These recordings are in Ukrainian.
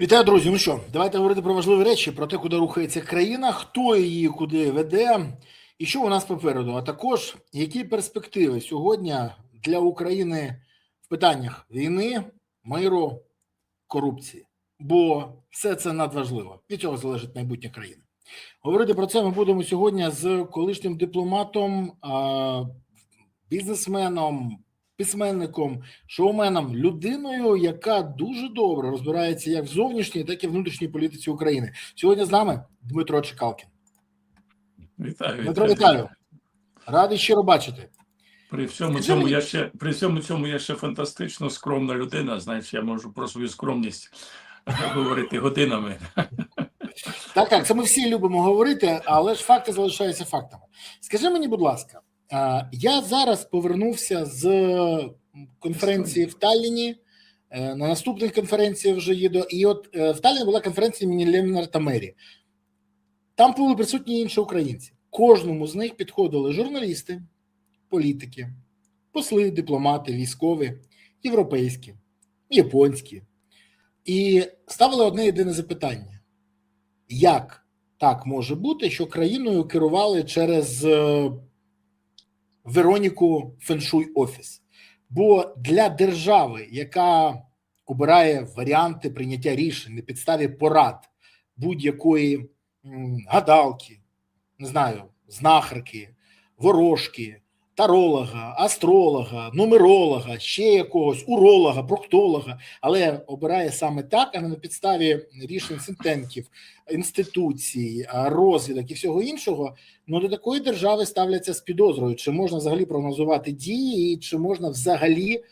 Вітаю, друзі. Ну що, давайте говорити про важливі речі, про те, куди рухається країна, хто її куди веде і що у нас попереду. А також, які перспективи сьогодні для України в питаннях війни, миру, корупції. Бо все це надважливо. Від цього залежить майбутнє країни. Говорити про це ми будемо сьогодні з колишнім дипломатом, бізнесменом, письменником, шоуменом, людиною, яка дуже добре розбирається як в зовнішній, так і в внутрішній політиці України. Сьогодні з нами Дмитро Чекалкін. Вітаю, Дмитро, вітаю. Радий щиро бачити. При всьому цьому я ще фантастично скромна людина. Знаєш, я можу про свою скромність говорити годинами. Так, це ми всі любимо говорити, але ж факти залишаються фактами. Скажи мені, будь ласка, я зараз повернувся з конференції в Талліні, на наступних конференціях вже їду, і от в Талліні була конференція імені Ленарта Мері. Там були присутні інші українці. Кожному з них підходили журналісти, політики, посли, дипломати, військові, європейські, японські. І ставили одне єдине запитання. Як так може бути, що країною керували через Вероніку Феншуй Офіс? Бо для держави, яка обирає варіанти прийняття рішень на підставі порад будь-якої гадалки, не знаю, знахарки, ворожки, таролога, астролога, нумеролога, ще якогось уролога, проктолога, але обирає саме так, а не на підставі рішень синтенків, інституцій, розвідок і всього іншого, ну до такої держави ставляться з підозрою, чи можна взагалі прогнозувати дії, і чи можна взагалі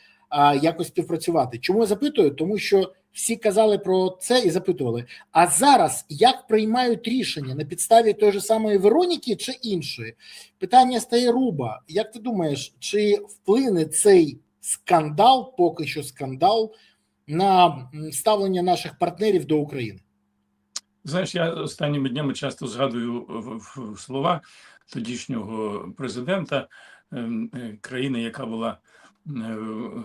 якось співпрацювати. Чому я запитую? Тому що всі казали про це і запитували. А зараз як приймають рішення на підставі той же самої Вероніки чи іншої? Питання стає руба. Як ти думаєш, чи вплине цей скандал, поки що скандал, на ставлення наших партнерів до України? Знаєш, я останніми днями часто згадую слова тодішнього президента країни, яка була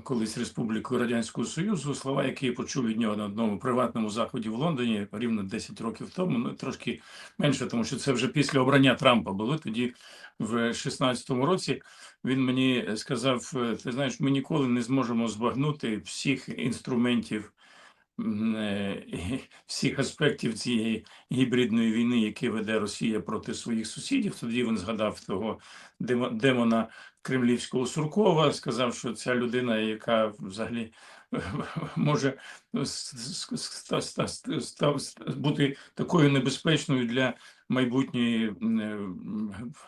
колись Республікою Радянського Союзу, слова, які я почув від нього на одному приватному заході в Лондоні рівно 10 років тому, ну трошки менше, тому що це вже після обрання Трампа було. Тоді в 16-му році він мені сказав: ти знаєш, ми ніколи не зможемо збагнути всіх інструментів, всіх аспектів цієї гібридної війни, які веде Росія проти своїх сусідів. Тоді він згадав того демона кремлівського Суркова, сказав, що ця людина, яка взагалі може бути такою небезпечною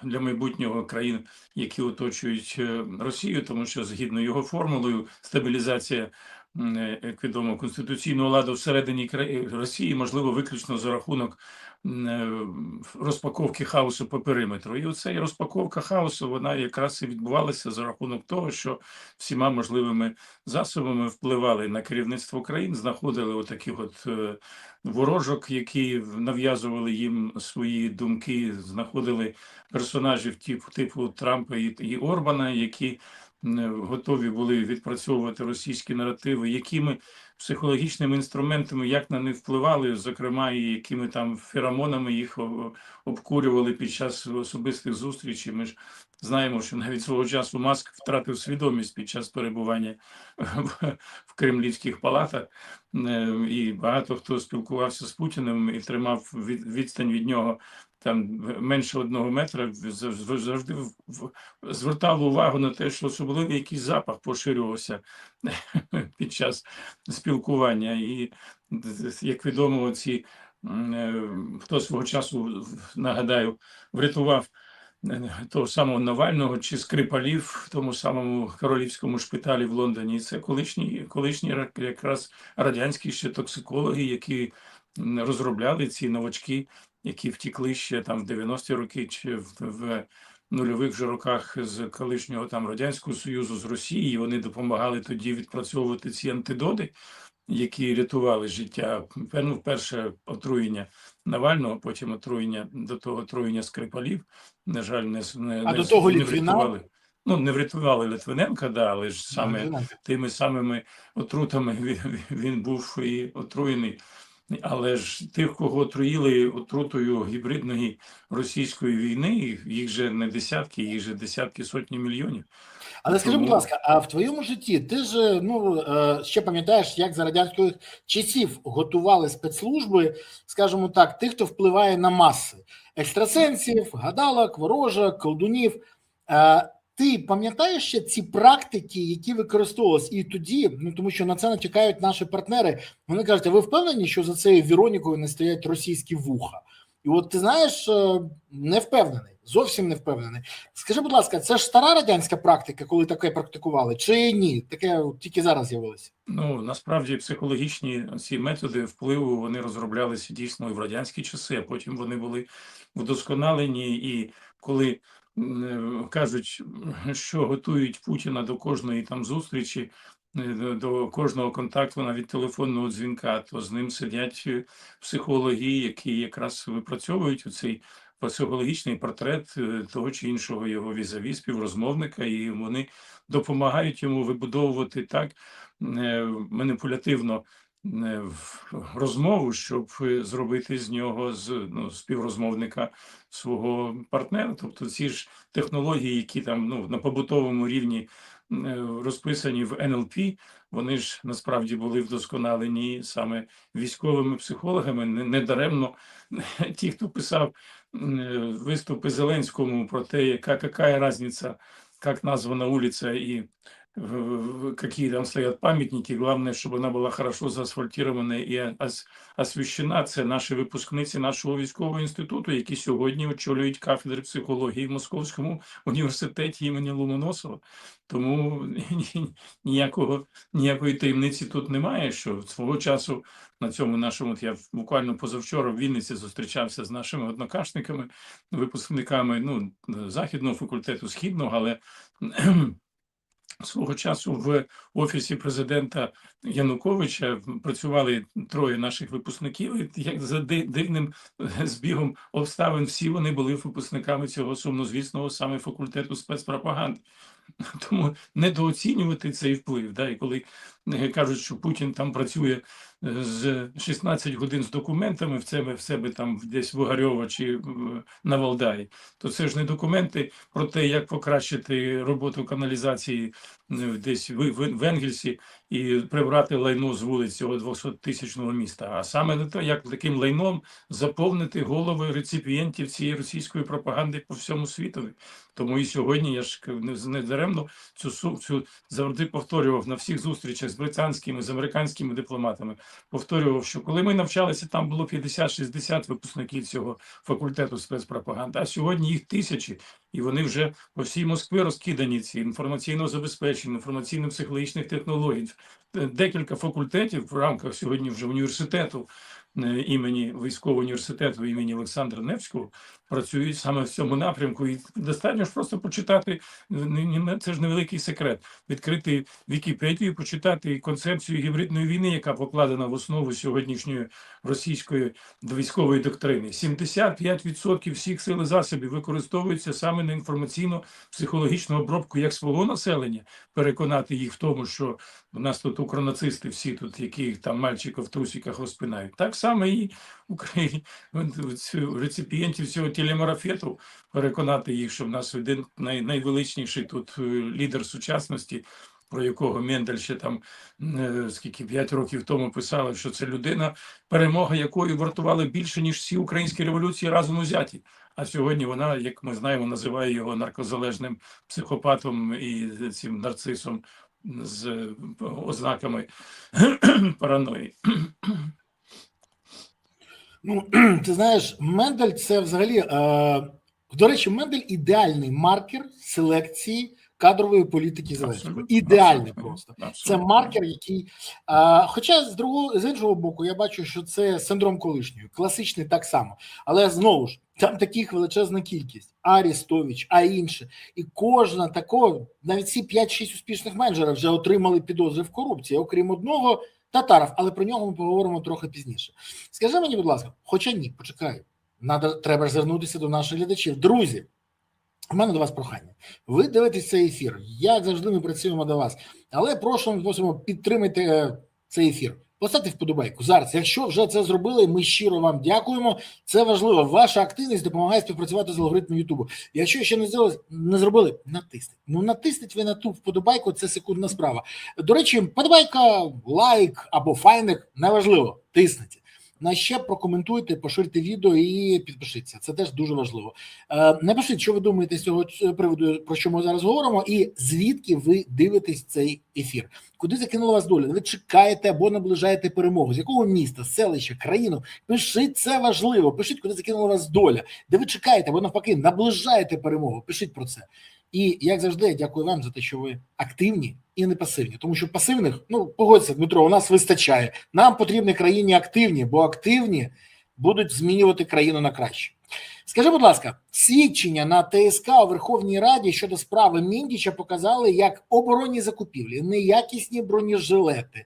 для майбутнього країн, які оточують Росію, тому що згідно його формулою стабілізація, як відомо, конституційного ладу всередині Росії можливо виключно за рахунок розпаковки хаосу по периметру. І оця розпаковка хаосу, вона якраз і відбувалася за рахунок того, що всіма можливими засобами впливали на керівництво країн, знаходили отаких ворожок, які нав'язували їм свої думки, знаходили персонажів типу Трампа і Орбана, які готові були відпрацьовувати російські наративи, якими психологічними інструментами, як на них впливали, зокрема, і якими там феромонами їх обкурювали під час особистих зустрічей. Ми ж знаємо, що навіть свого часу Маск втратив свідомість під час перебування в кремлівських палатах, і багато хто спілкувався з Путіним і тримав відстань від нього там менше 1 метра, завжди звертало увагу на те, що особливо якийсь запах поширювався під час спілкування. І, як відомо, хто свого часу, нагадаю, врятував того самого Навального чи Скрипалів в тому самому королівському шпиталі в Лондоні. І це колишні якраз радянські ще токсикологи, які розробляли ці новачки, які втікли ще там в 90-ті роки чи в нульових вже роках з колишнього там Радянського Союзу, з Росії. Вони допомагали тоді відпрацьовувати ці антидоти, які рятували життя. Перше отруєння Навального, потім отруєння Скрипалів. На жаль, не врятували. Ну, не врятували Литвиненка, да, але ж саме тими самими отрутами він був і отруєний. Але ж тих, кого отруїли отрутою гібридної російської війни, їх же не десятки, їх же десятки, сотні мільйонів. Але скажи, будь Тому ласка, а в твоєму житті ти ж ще пам'ятаєш, як за радянських часів готували спецслужби, скажімо так, тих, хто впливає на маси екстрасенсів, гадалок, ворожок, колдунів. Ти пам'ятаєш ще ці практики, які використовувалися і тоді, ну тому що на це натякають наші партнери. Вони кажуть, а ви впевнені, що за цією Веронікою не стоять російські вуха? І от ти знаєш, не впевнений, зовсім не впевнений. Скажи, будь ласка, це ж стара радянська практика, коли таке практикували, чи ні? Таке тільки зараз з'явилося? ну насправді психологічні ці методи впливу вони розроблялися дійсно і в радянські часи, а потім вони були вдосконалені. І коли кажуть, що готують Путіна до кожної там зустрічі, до кожного контакту, навіть телефонного дзвінка, то з ним сидять психологи, які якраз випрацьовують оцей психологічний портрет того чи іншого його візаві, співрозмовника, і вони допомагають йому вибудовувати так маніпулятивно розмову, щоб зробити з нього співрозмовника свого партнера. Тобто ці ж технології, які там на побутовому рівні розписані в НЛП, вони ж насправді були вдосконалені саме військовими психологами. Не даремно ті, хто писав виступи Зеленському про те, яка різниця, як названа вулиця і какие там стоят памятники, главное, чтобы она була хорошо заасфальтирована і освіщена. Це наші випускниці нашого військового інституту, які сьогодні очолюють кафедри психології в Московському університеті імені Ломоносова. Тому ніякої таємниці тут немає, що свого часу на цьому нашому, я буквально позавчора в Вінниці зустрічався з нашими однокашниками, випускниками Західного факультету, Східного, але свого часу в офісі президента Януковича працювали троє наших випускників, і як за дивним збігом обставин всі вони були випускниками цього сумнозвісного саме факультету спецпропаганди. Тому недооцінювати цей вплив. Да? І коли кажуть, що Путін там працює з 16 годин з документами в себе там десь в Огарьова чи на Валдаї, то це ж не документи про те, як покращити роботу каналізації десь в Енгельсі і прибрати лайно з вулиць цього 200-тисячного міста, а саме на те, як таким лайном заповнити голови реципієнтів цієї російської пропаганди по всьому світові. Тому і сьогодні я ж не даремно цю завжди повторював на всіх зустрічах з британськими, з американськими дипломатами. Повторював, що коли ми навчалися, там було 50-60 випускників цього факультету спецпропаганди, а сьогодні їх тисячі, і вони вже по всій Москві розкидані, ці інформаційного забезпечення, інформаційно-психологічних технологій. Декілька факультетів в рамках сьогодні вже університету імені військового університету імені Олександра Невського працюють саме в цьому напрямку. І достатньо ж просто почитати, це ж невеликий секрет, відкрити Вікіпедію, почитати концепцію гібридної війни, яка покладена в основу сьогоднішньої російської військової доктрини. 75% всіх сил і засобів використовуються саме на інформаційно-психологічну обробку як свого населення, переконати їх в тому, що у нас тут укронацисти всі тут, яких там мальчиків в трусиках розпинають. Так само і реципієнтів цього телемарафету переконати їх, що в нас один найвеличніший тут лідер сучасності, про якого Мендель ще там 5 років тому писали, що це людина, перемога якої вартувала більше, ніж всі українські революції разом узяті. А сьогодні вона, як ми знаємо, називає його наркозалежним психопатом і цим нарцисом з ознаками параної. Ну, ти знаєш, Мендель це взагалі, до речі, Мендель ідеальний маркер селекції кадрової політики Зеленського. Ідеальний просто. Це маркер, який, хоча з іншого боку, я бачу, що це синдром колишньої, класичний так само. Але знову ж, там таких величезна кількість. Арестович, а інше. І кожна такого, навіть ці 5-6 успішних менеджерів вже отримали підозри в корупції, окрім одного, Татаров, але про нього ми поговоримо трохи пізніше. Скажи мені, будь ласка, хоча ні, почекай, треба ж звернутися до наших глядачів. Друзі, у мене до вас прохання. Ви дивитесь цей ефір, як завжди ми працюємо до вас, але просимо підтримайте цей ефір Поставте вподобайку зараз. Якщо вже це зробили, ми щиро вам дякуємо. Це важливо. Ваша активність допомагає співпрацювати з алгоритмом Ютубу. Якщо ще не зробили, натисніть. Ну, натисніть ви на ту вподобайку, це секундна справа. До речі, вподобайка, лайк або файник, неважливо, тисніть. На ще прокоментуйте, поширте відео і підпишіться. Це теж дуже важливо. Напишіть, що ви думаєте з цього приводу, про що ми зараз говоримо, і звідки ви дивитесь цей ефір. Куди закинула вас доля? Ви чекаєте або наближаєте перемогу? З якого міста, селища, країну? Пишіть, це важливо. Пишіть, куди закинула вас доля. Де ви чекаєте або навпаки наближаєте перемогу? Пишіть про це. І, як завжди, я дякую вам за те, що ви активні і не пасивні. Тому що пасивних, ну, погодься, Дмитро, у нас вистачає. Нам потрібні країні активні, бо активні будуть змінювати країну на краще. Скажи, будь ласка, свідчення на ТСК у Верховній Раді щодо справи Міндіча показали, як оборонні закупівлі, неякісні бронежилети,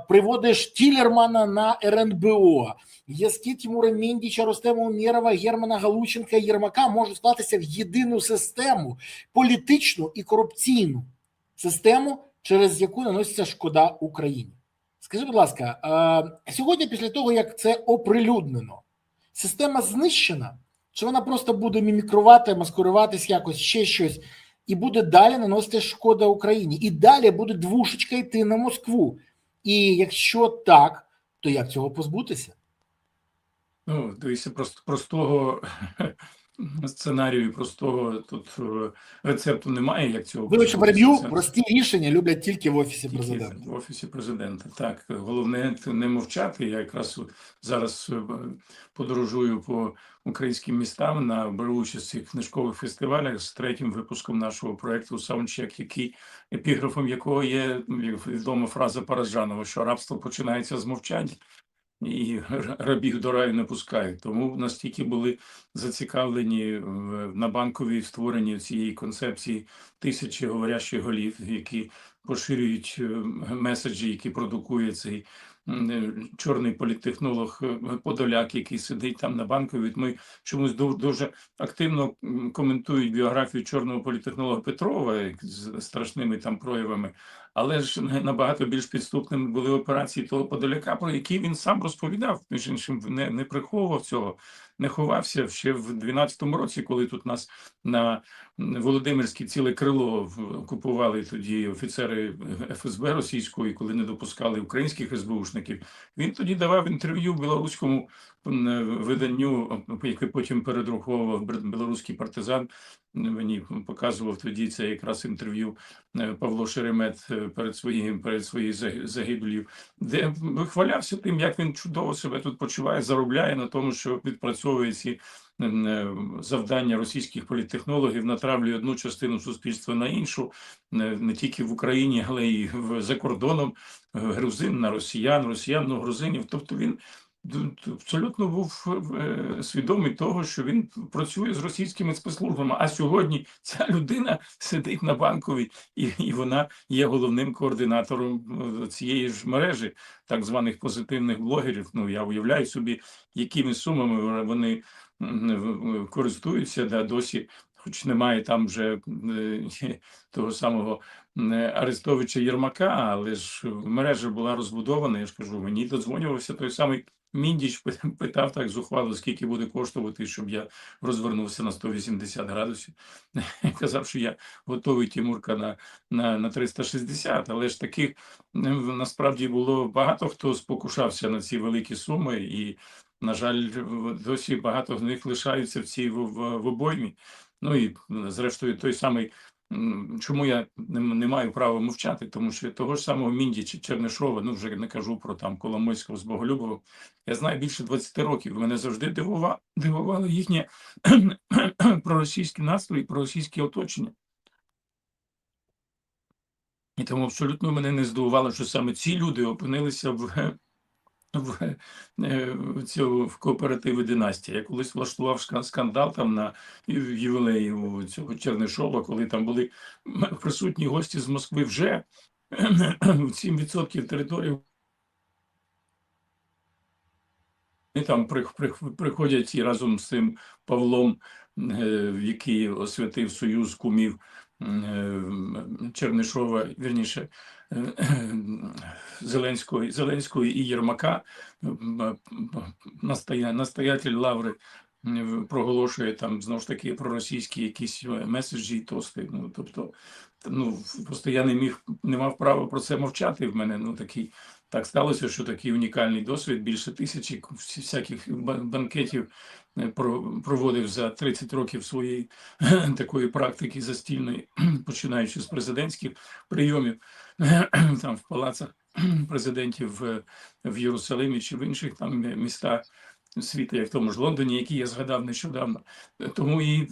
приводиш Тілермана на РНБО, зв'язки Тимура Міндіча, Рустема Умєрова, Германа Галущенка і Єрмака можуть склатися в єдину систему, політичну і корупційну систему, через яку наноситься шкода Україні. Скажи, будь ласка, сьогодні після того, як це оприлюднено, система знищена, чи вона просто буде мімікрувати, маскуруватись якось, ще щось, і буде далі наносити шкода Україні? І далі буде двушечка йти на Москву. І якщо так, то як цього позбутися? Ну, дивіться, простого сценарію, простого тут рецепту немає, як цього Вибачте, переб'ю, позбутися. прості рішення люблять тільки в Офісі Тільки Президента. в Офісі Президента. Так, головне не мовчати. Я якраз зараз подорожую по українським містам, беру участь в цих книжкових фестивалях з третім випуском нашого проєкту «Саундчек», який, епіграфом якого є відома фраза Параджанова, що рабство починається з мовчання. І рабів до раю не пускають. Тому настільки були зацікавлені на Банковій в створенні цієї концепції тисячі говорящих голів, які поширюють меседжі, які продукує цей чорний політтехнолог Подоляк, який сидить там на Банковій. Ми чомусь дуже активно коментують біографію чорного політтехнолога Петрова з страшними там проявами. Але ж набагато більш підступними були операції того Подоляка, про які він сам розповідав, між іншим не приховував цього, не ховався ще в 12-му році, коли тут нас на Володимирське ціле крило окупували тоді офіцери ФСБ російської, коли не допускали українських СБУшників. Він тоді давав інтерв'ю білоруському виданню, яке потім передруковував білоруський партизан. Мені показував тоді це якраз інтерв'ю Павло Шеремет перед своєю загибелью, де вихвалявся тим, як він чудово себе тут почуває, заробляє на тому, що відпрацьовує ці завдання російських політтехнологів, натравлює одну частину суспільства на іншу, не тільки в Україні, але й за кордоном, грузин на росіян, росіян на грузинів. Тобто він абсолютно був свідомий того, що він працює з російськими спецслужбами, а сьогодні ця людина сидить на Банковій, і вона є головним координатором цієї ж мережі так званих позитивних блогерів. Ну, я уявляю собі, якими сумами вони користуються, да, досі, хоч немає там вже того самого Арестовича Єрмака, але ж мережа була розбудована, я ж кажу, мені додзвонювався той самий Міндіч, питав так зухвало, скільки буде коштувати, щоб я розвернувся на 180 градусів. Казав, що я готовий, Тимурка, на 360, але ж таких насправді було багато хто спокушався на ці великі суми, і, на жаль, досі багато з них лишаються в цій в обоймі. Ну і, зрештою, той самий, чому я не маю права мовчати, тому що того ж самого Міндіча, Чернишова, ну вже не кажу про там Коломойського з Боголюбова, я знаю більше 20 років, мене завжди дивувало їхнє проросійські настрої, проросійське оточення. І тому абсолютно мене не здивувало, що саме ці люди опинилися в кооперативі «Династія». Я колись влаштував скандал там на ювілеї у цього Чернишова, коли там були присутні гості з Москви вже 7% території. І там приходять і разом з цим Павлом, який освятив союз кумів Чернишова, вірніше, Зеленського і Єрмака, настоятель Лаври проголошує там знову ж таки проросійські якісь меседжі і тости. Ну, тобто, просто я не мав права про це мовчати. В мене так сталося, що такий унікальний досвід, більше 1000 всяких банкетів проводив за 30 років своєї такої практики застільної, починаючи з президентських прийомів там в палацах президентів в Єрусалимі чи в інших там містах світу, як в тому ж Лондоні, який я згадав нещодавно. Тому і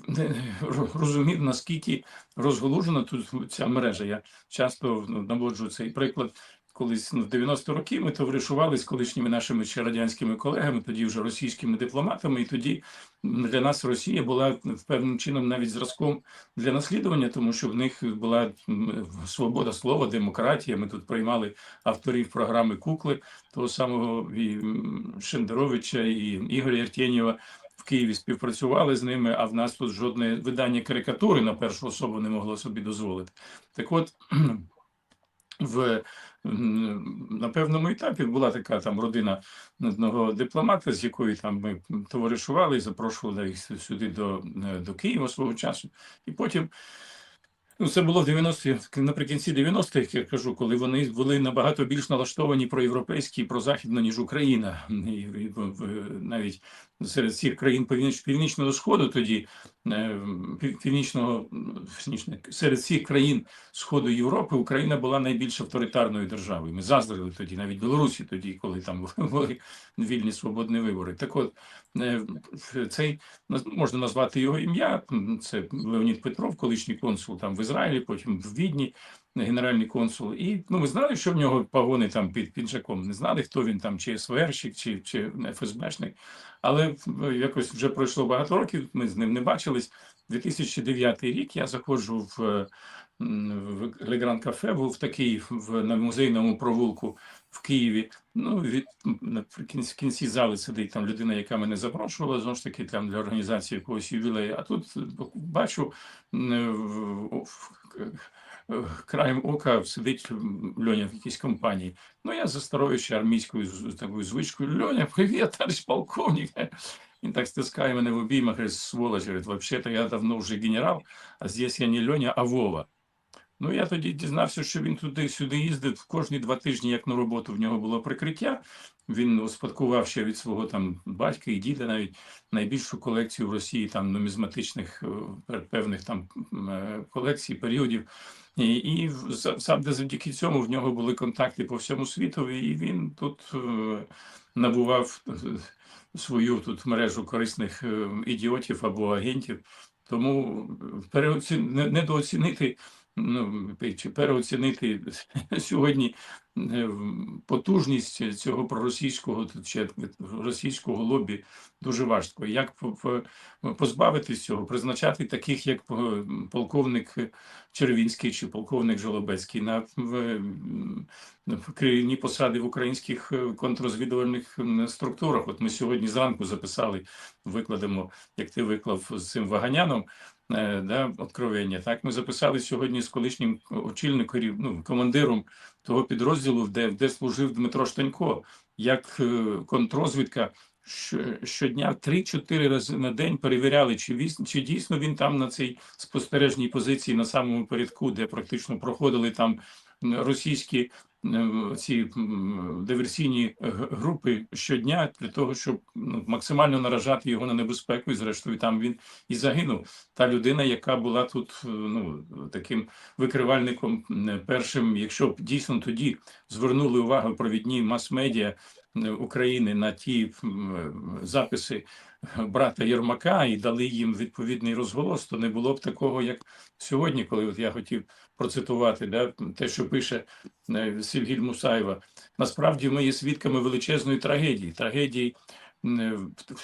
розумів, наскільки розголужена тут ця мережа. Я часто наводжу цей приклад. Колись в 90 роки ми товаришували з колишніми нашими ще радянськими колегами, тоді вже російськими дипломатами, і тоді для нас Росія була певним чином навіть зразком для наслідування, тому що в них була свобода слова, демократія. Ми тут приймали авторів програми «Кукли», того самого і Шендеровича, і Ігоря Артєнєва. В Києві співпрацювали з ними, а в нас тут жодне видання карикатури на першу особу не могло собі дозволити. Так от, на певному етапі була така там родина одного дипломата, з якою там ми товаришували і запрошували їх сюди до Києва свого часу. І потім, це було наприкінці 90-х, я кажу, коли вони були набагато більш налаштовані проєвропейські і прозахідно, ніж Україна. І навіть серед всіх країн Північного Сходу тоді, серед всіх країн Сходу Європи Україна була найбільш авторитарною державою. Ми заздрили тоді, навіть Білорусі тоді, коли там були вільні свободні вибори. Так от, цей, можна назвати його ім'я, це Леонід Петров, колишній консул там в Ізраїлі, потім в Відні, генеральний консул. І ми знали, що в нього погони там під піджаком. Не знали, хто він там, чи СВРщик, чи ФСБшник. Але якось вже пройшло багато років, ми з ним не бачились. 2009 рік я заходжу в Легран Кафе, був такий на музейному провулку в Києві. В кінці зали сидить там людина, яка мене запрошувала, знову ж таки, там для організації якогось ювілею. А тут бачу, краєм ока сидить Льоня в якійсь компанії. Я за старою ще армійською такою звичкою: «Льоня, привіт, товарищ полковник!» Він так стискає мене в обіймах, говорить: «Сволочь, говорит, вообще-то я давно вже генерал, а здесь я не Льоня, а Вова». Я тоді дізнався, що він туди-сюди їздив кожні 2 тижні, як на роботу, в нього було прикриття. Він успадкував ще від свого там батька і діда навіть найбільшу колекцію в Росії там нумізматичних певних там колекцій, періодів. І саме завдяки цьому в нього були контакти по всьому світу, і він тут набував свою тут мережу корисних ідіотів або агентів. Тому недооцінити чи переоцінити сьогодні потужність цього проросійського чи російського лобі дуже важко. Як позбавитись цього, призначати таких, як полковник Червінський чи полковник Жолобецький на керівні посади в українських контррозвідувальних структурах. От ми сьогодні зранку записали, викладемо, як ти виклав з цим Ваганяном, откровення. Так, ми записали сьогодні з колишнім очільником, командиром того підрозділу, де служив Дмитро Штанько, як контррозвідка щодня 3-4 рази на день перевіряли, чи дійсно він там на цій спостережній позиції на самому передку, де практично проходили там російські ці диверсійні групи щодня для того, щоб максимально наражати його на небезпеку, і зрештою там він і загинув. Та людина, яка була тут таким викривальником першим, якщо б дійсно тоді звернули увагу провідні мас-медіа України на ті записи брата Єрмака і дали їм відповідний розголос, то не було б такого, як сьогодні, коли я хотів процитувати те, що пише Сильгіль Мусаєва. Насправді ми є свідками величезної трагедії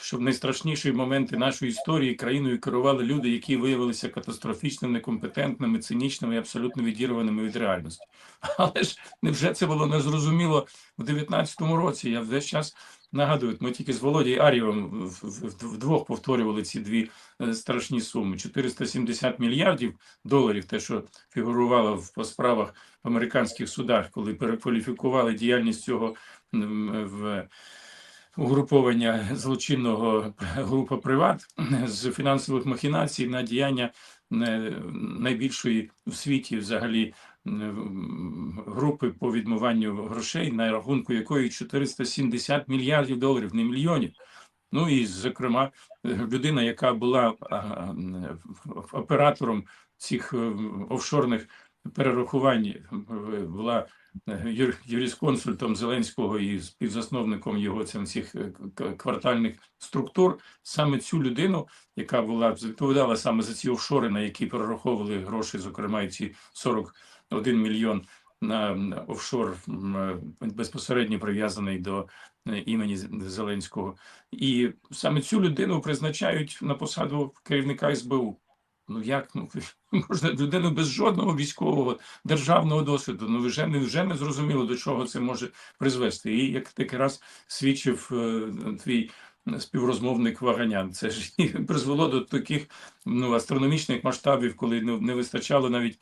щоб найстрашніші моменти нашої історії країною керували люди, які виявилися катастрофічно некомпетентними, цинічними і абсолютно відірваними від реальності. Але ж невже це було незрозуміло в 19-му році? Я весь час нагадую, ми тільки з Володією Ар'євим вдвох повторювали ці дві страшні суми. 470 мільярдів доларів, те, що фігурувало по справах в американських судах, коли перекваліфікували діяльність цього в угруповання злочинного група «Приват» з фінансових махінацій на діяння найбільшої в світі взагалі групи по відмиванню грошей, на рахунку якої 470 мільярдів доларів, не мільйонів. Ну і, зокрема, людина, яка була оператором цих офшорних перерахувань, була юрисконсультом Зеленського і співзасновником його цих квартальних структур, саме цю людину, яка відповідала саме за ці офшори, на які перераховували гроші, зокрема і ці 41 мільйон на офшор безпосередньо прив'язаний до імені Зеленського. І саме цю людину призначають на посаду керівника СБУ. Ну як можна людину без жодного військового державного досвіду? Ну вже не зрозуміло, до чого це може призвести. І як таки раз свідчив твій співрозмовник Ваганян, це ж і призвело до таких астрономічних масштабів, коли не вистачало навіть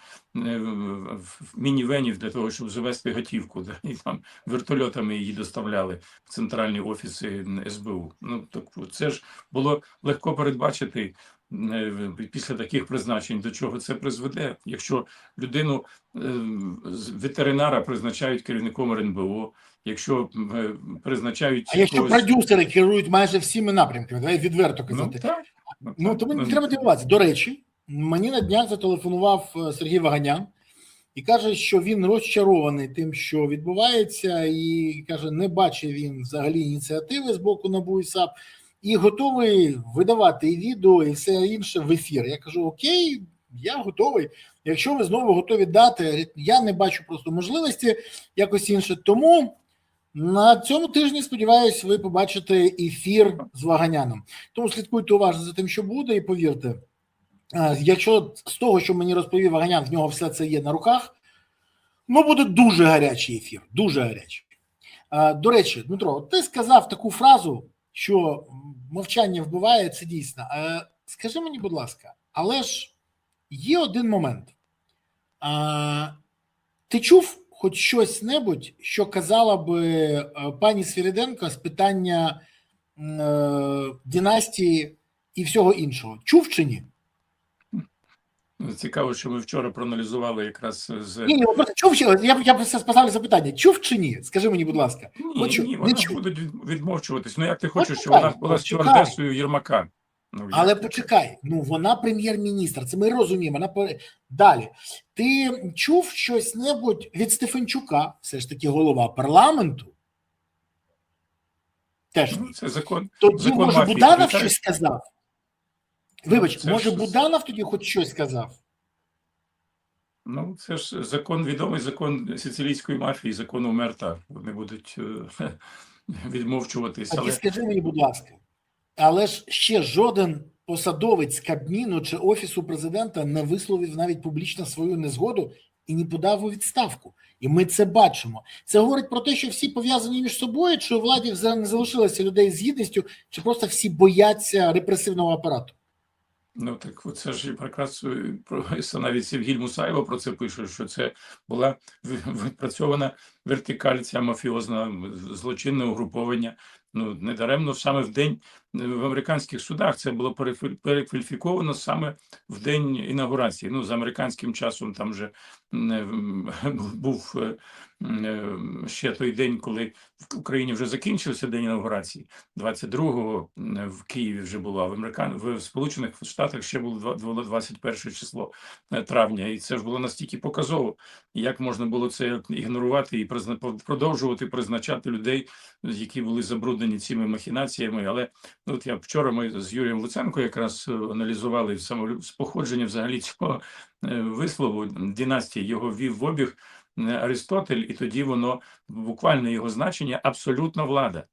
мінівенів для того, щоб завести готівку, да? І там вертольотами її доставляли в центральні офіси СБУ. Ну так це ж було легко передбачити. Після таких призначень до чого це призведе, якщо людину ветеринара призначають керівником РНБО, якщо призначають А якщо продюсери керують майже всіми напрямками, давай відверто казати. То мені треба дивуватися. До речі, мені на днях зателефонував Сергій Ваганян і каже, що він розчарований тим, що відбувається, і каже, не бачить він взагалі ініціативи з боку НАБУ і САП, і готовий видавати і відео, і все інше в ефір. Я кажу, окей, я готовий. Якщо ви знову готові дати, я не бачу просто можливості якось інше. Тому на цьому тижні, сподіваюся, ви побачите ефір з Ваганяном. Тому слідкуйте уважно за тим, що буде, і повірте, якщо з того, що мені розповів Ваганян, в нього все це є на руках, буде дуже гарячий ефір, дуже гарячий. До речі, Дмитро, ти сказав таку фразу, що мовчання вбиває, це дійсно. Скажи мені, будь ласка, але ж є один момент. Ти чув хоч щось-небудь, що казала би пані Свириденко з питання династії і всього іншого? Чув чи ні? Цікаво, що ми вчора проаналізували якраз з... Ні, просто чув чи... Я просто поставлю запитання. Чув чи ні? Скажи мені, будь ласка. Ні, вони будуть відмовчуватись. Ну, як ти хочеш, щоб вона була стюардесою Єрмака? Але почекай, вона прем'єр-міністр, це ми розуміємо. Далі. Ти чув щось-небудь від Стефанчука, все ж таки голова парламенту? Теж ні. Це закон. Тоді, закон може, мафії. Буданов щось сказав? Вибач, Це може, ж... Буданов тоді хоч щось сказав? Ну, це ж відомий закон сицилійської мафії, закон Умерта. Вони будуть відмовчуватись. Але... Скажи мені, будь ласка, але ж ще жоден посадовець Кабміну чи Офісу президента не висловив навіть публічно свою незгоду і не подав у відставку. І ми це бачимо. Це говорить про те, що всі пов'язані між собою, чи у владі не залишилося людей з гідністю, чи просто всі бояться репресивного апарату? Ну так це ж якраз навіть Севгіль Мусаєво про це пише, що це була відпрацьована вертикаль, ця мафіозна злочинне угруповання. Ну, недаремно саме в день в американських судах це було перекваліфіковано саме в день інаугурації. Ну, з американським часом там вже був ще той день, коли в Україні вже закінчився день інаугурації. 22-го в Києві вже було, а в Сполучених Штатах ще було 21 число травня. І це ж було настільки показово, як можна було це ігнорувати і продовжувати призначати людей, які були забруднені цими махінаціями. Але от вчора ми з Юрієм Луценко якраз аналізували походження взагалі цього вислову династії. Його ввів в обіг Аристотель, і тоді воно, буквально його значення, абсолютна влада.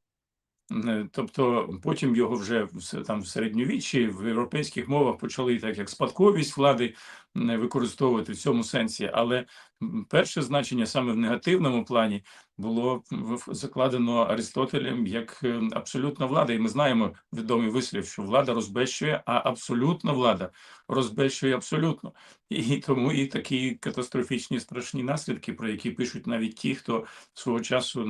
Тобто потім його вже там в середньовіччі в європейських мовах почали так як спадковість влади використовувати в цьому сенсі, але перше значення саме в негативному плані було закладено Аристотелем як абсолютна влада. І ми знаємо відомий вислів, що влада розбещує, а абсолютна влада розбещує абсолютно. І тому і такі катастрофічні страшні наслідки, про які пишуть навіть ті, хто свого часу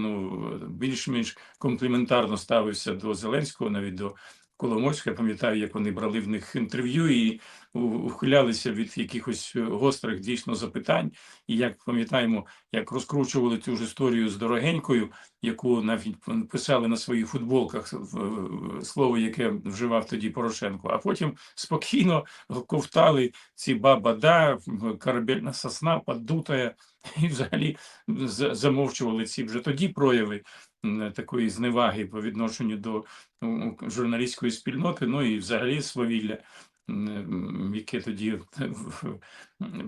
більш-менш компліментарно ставився до Зеленського, навіть до Коломойського. Я пам'ятаю, як вони брали в них інтерв'ю і ухилялися від якихось гострих дійсно запитань. І як пам'ятаємо, як розкручували цю ж історію з Дорогенькою, яку навіть писали на своїх футболках, слово, яке вживав тоді Порошенко, а потім спокійно ковтали ці баба-да, корабельна сосна, поддутая, і взагалі замовчували ці вже тоді прояви такої зневаги по відношенню до журналістської спільноти, ну і взагалі свавілля, яке тоді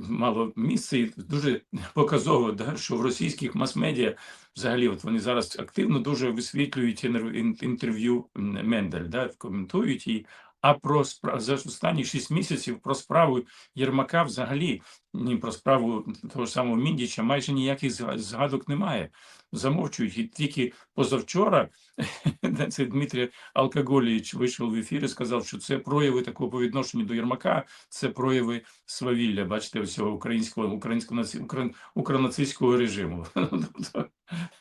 мало місце. І дуже показово, що в російських мас-медіа взагалі от вони зараз активно дуже висвітлюють інтерв'ю Мендель, коментують її. А за останні 6 місяців про справу Єрмака взагалі, ні про справу того ж самого Міндіча майже ніяких згадок немає. Замовчують. І тільки позавчора це Дмитрій Алкоголійович вийшов в ефір і сказав, що це прояви такого по відношенню до Єрмака, це прояви свавілля, бачите, всього українсько-нацистського режиму.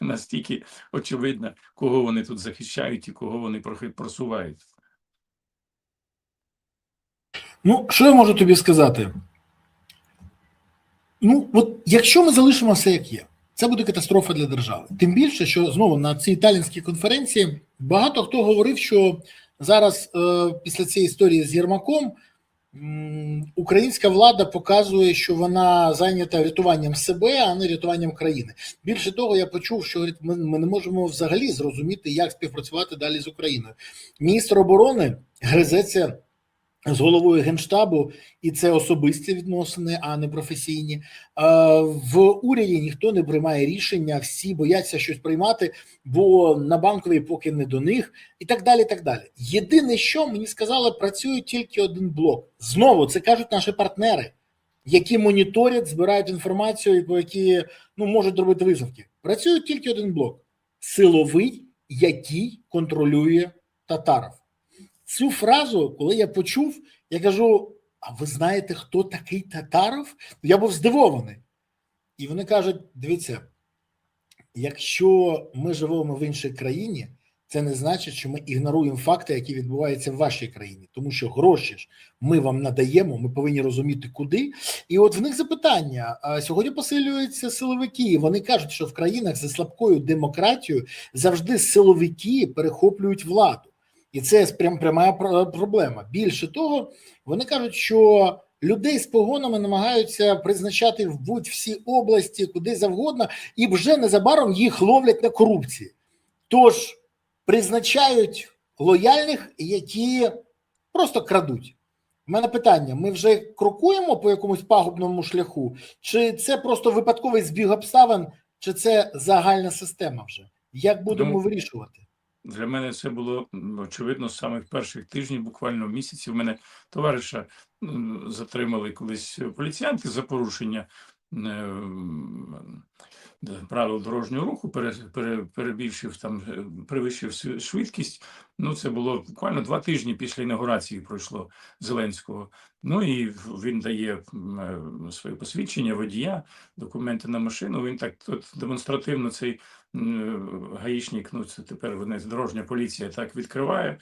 Настільки очевидно, кого вони тут захищають і кого вони просувають. Ну, що я можу тобі сказати? Ну, от якщо ми залишимо все як є, це буде катастрофа для держави. Тим більше, що знову на цій талінській конференції багато хто говорив, що зараз після цієї історії з Єрмаком українська влада показує, що вона зайнята рятуванням себе, а не рятуванням країни. Більше того, я почув, що ми не можемо взагалі зрозуміти, як співпрацювати далі з Україною. Міністр оборони гризеться з головою Генштабу, і це особисті відносини, а не професійні. В уряді ніхто не приймає рішення, всі бояться щось приймати, бо на Банковій поки не до них, і так далі, і так далі. Єдине, що мені сказали, працює тільки один блок. Знову, це кажуть наші партнери, які моніторять, збирають інформацію і по які можуть робити висновки. Працює тільки один блок – силовий, який контролює Татаров. Цю фразу, коли я почув, я кажу, а ви знаєте, хто такий Татаров? Я був здивований. І вони кажуть, дивіться, якщо ми живемо в іншій країні, це не значить, що ми ігноруємо факти, які відбуваються в вашій країні. Тому що гроші ж ми вам надаємо, ми повинні розуміти, куди. І от в них запитання. Сьогодні посилюються силовики. Вони кажуть, що в країнах зі слабкою демократією завжди силовики перехоплюють владу. І це пряма проблема. Більше того, вони кажуть, що людей з погонами намагаються призначати в будь-всі області, куди завгодно, і вже незабаром їх ловлять на корупції. Тож призначають лояльних, які просто крадуть. У мене питання, ми вже крокуємо по якомусь пагубному шляху, чи це просто випадковий збіг обставин, чи це загальна система вже? Як будемо вирішувати? Для мене це було очевидно з самих перших тижнів, буквально місяців. Мене товариша затримали колись поліціянти за порушення правил дорожнього руху, перевищив швидкість. Це було буквально 2 тижні після інаугурації пройшло Зеленського. І він дає своє посвідчення водія, документи на машину. Він так демонстративно цей гаїшник, це тепер вони дорожня поліція, так відкриває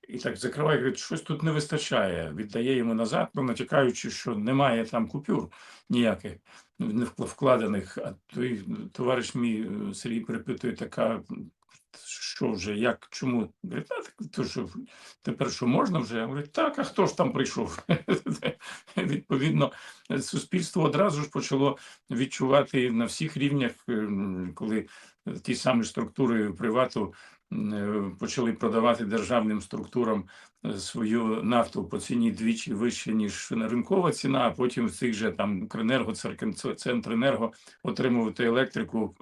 і так закриває, говорить, щось тут не вистачає. Віддає йому назад, натякаючи, що немає там купюр ніяких не вкладених. А той товариш мій Сергій перепитує, така, що вже, як, чому? Говорить, то що, тепер що можна вже? Говорить, так, а хто ж там прийшов? Відповідно, суспільство одразу ж почало відчувати на всіх рівнях, коли ті самі структури привату почали продавати державним структурам свою нафту по ціні двічі вище, ніж ринкова ціна, а потім в цих же там Укренерго, Центренерго отримувати електрику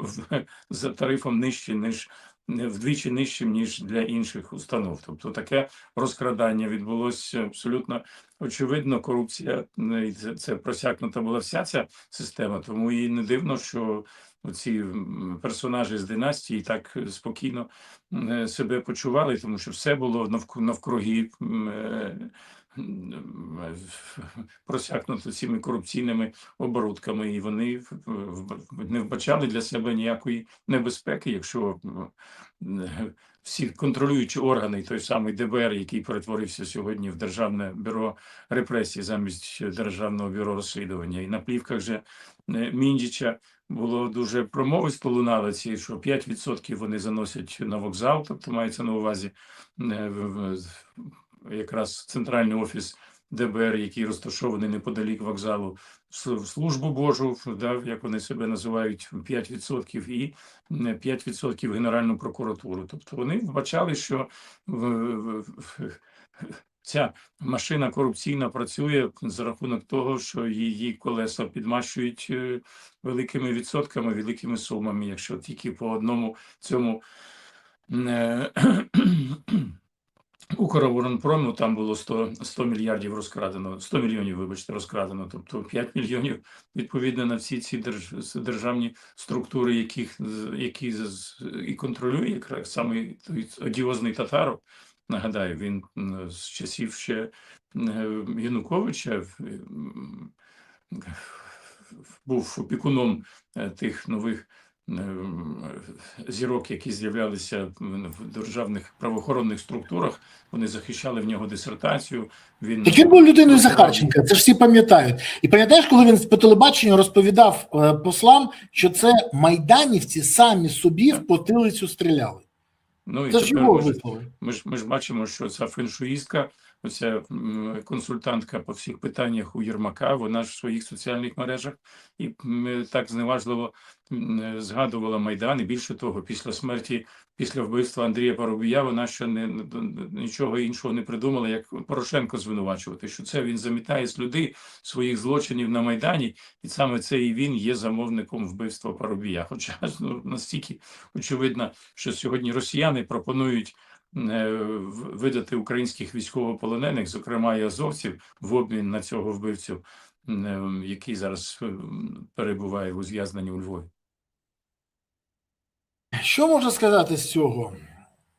за тарифом нижче, ніж вдвічі нижчим, ніж для інших установ. Тобто таке розкрадання відбулося абсолютно очевидно. Корупція, це просякнута була вся ця система, тому і не дивно, що ці персонажі з династії так спокійно себе почували, тому що все було навкруги просякнуто цими корупційними оборудками, і вони не вбачали для себе ніякої небезпеки, якщо всі контролюючі органи, той самий ДБР, який перетворився сьогодні в Державне бюро репресій замість Державного бюро розслідування, і на плівках же Міндіча було дуже промовисто лунало ці, що 5% вони заносять на вокзал, тобто мається на увазі якраз центральний офіс ДБР, який розташований неподалік вокзалу, в службу Божу, да, як вони себе називають, 5%, і 5% Генеральну прокуратуру. Тобто вони вбачали, що ця машина корупційна працює за рахунок того, що її колеса підмащують великими відсотками, великими сумами. Якщо тільки по одному цьому Укроборонпрому там було 100 мільярдів розкрадено, 100 мільйонів, вибачте, розкрадено, тобто 5 мільйонів відповідно на всі ці державні структури, які і контролює якраз саме той одіозний Татаров. Нагадаю, він з часів ще Януковича був опікуном тих нових зірок, які з'являлися в державних правоохоронних структурах. Вони захищали в нього дисертацію. Так він був людиною Захарченка, це ж всі пам'ятають. І пам'ятаєш, коли він по телебаченню розповідав послам, що це майданівці самі собі в потилицю стріляли. Ну, і це ж його вислови. Ми ж бачимо, що ця феншуїстка, оця консультантка по всіх питаннях у Єрмака, вона ж в своїх соціальних мережах і так зневажливо згадувала Майдан. І більше того, після вбивства Андрія Парубія, вона ще нічого іншого не придумала, як Порошенко звинувачувати, що це він замітає сліди своїх злочинів на Майдані, і саме це і він є замовником вбивства Парубія. Хоча настільки очевидно, що сьогодні росіяни пропонують видати українських військовополонених, зокрема і азовців, в обмін на цього вбивцю, який зараз перебуває в ув'язненні у Львові. Що можна сказати з цього?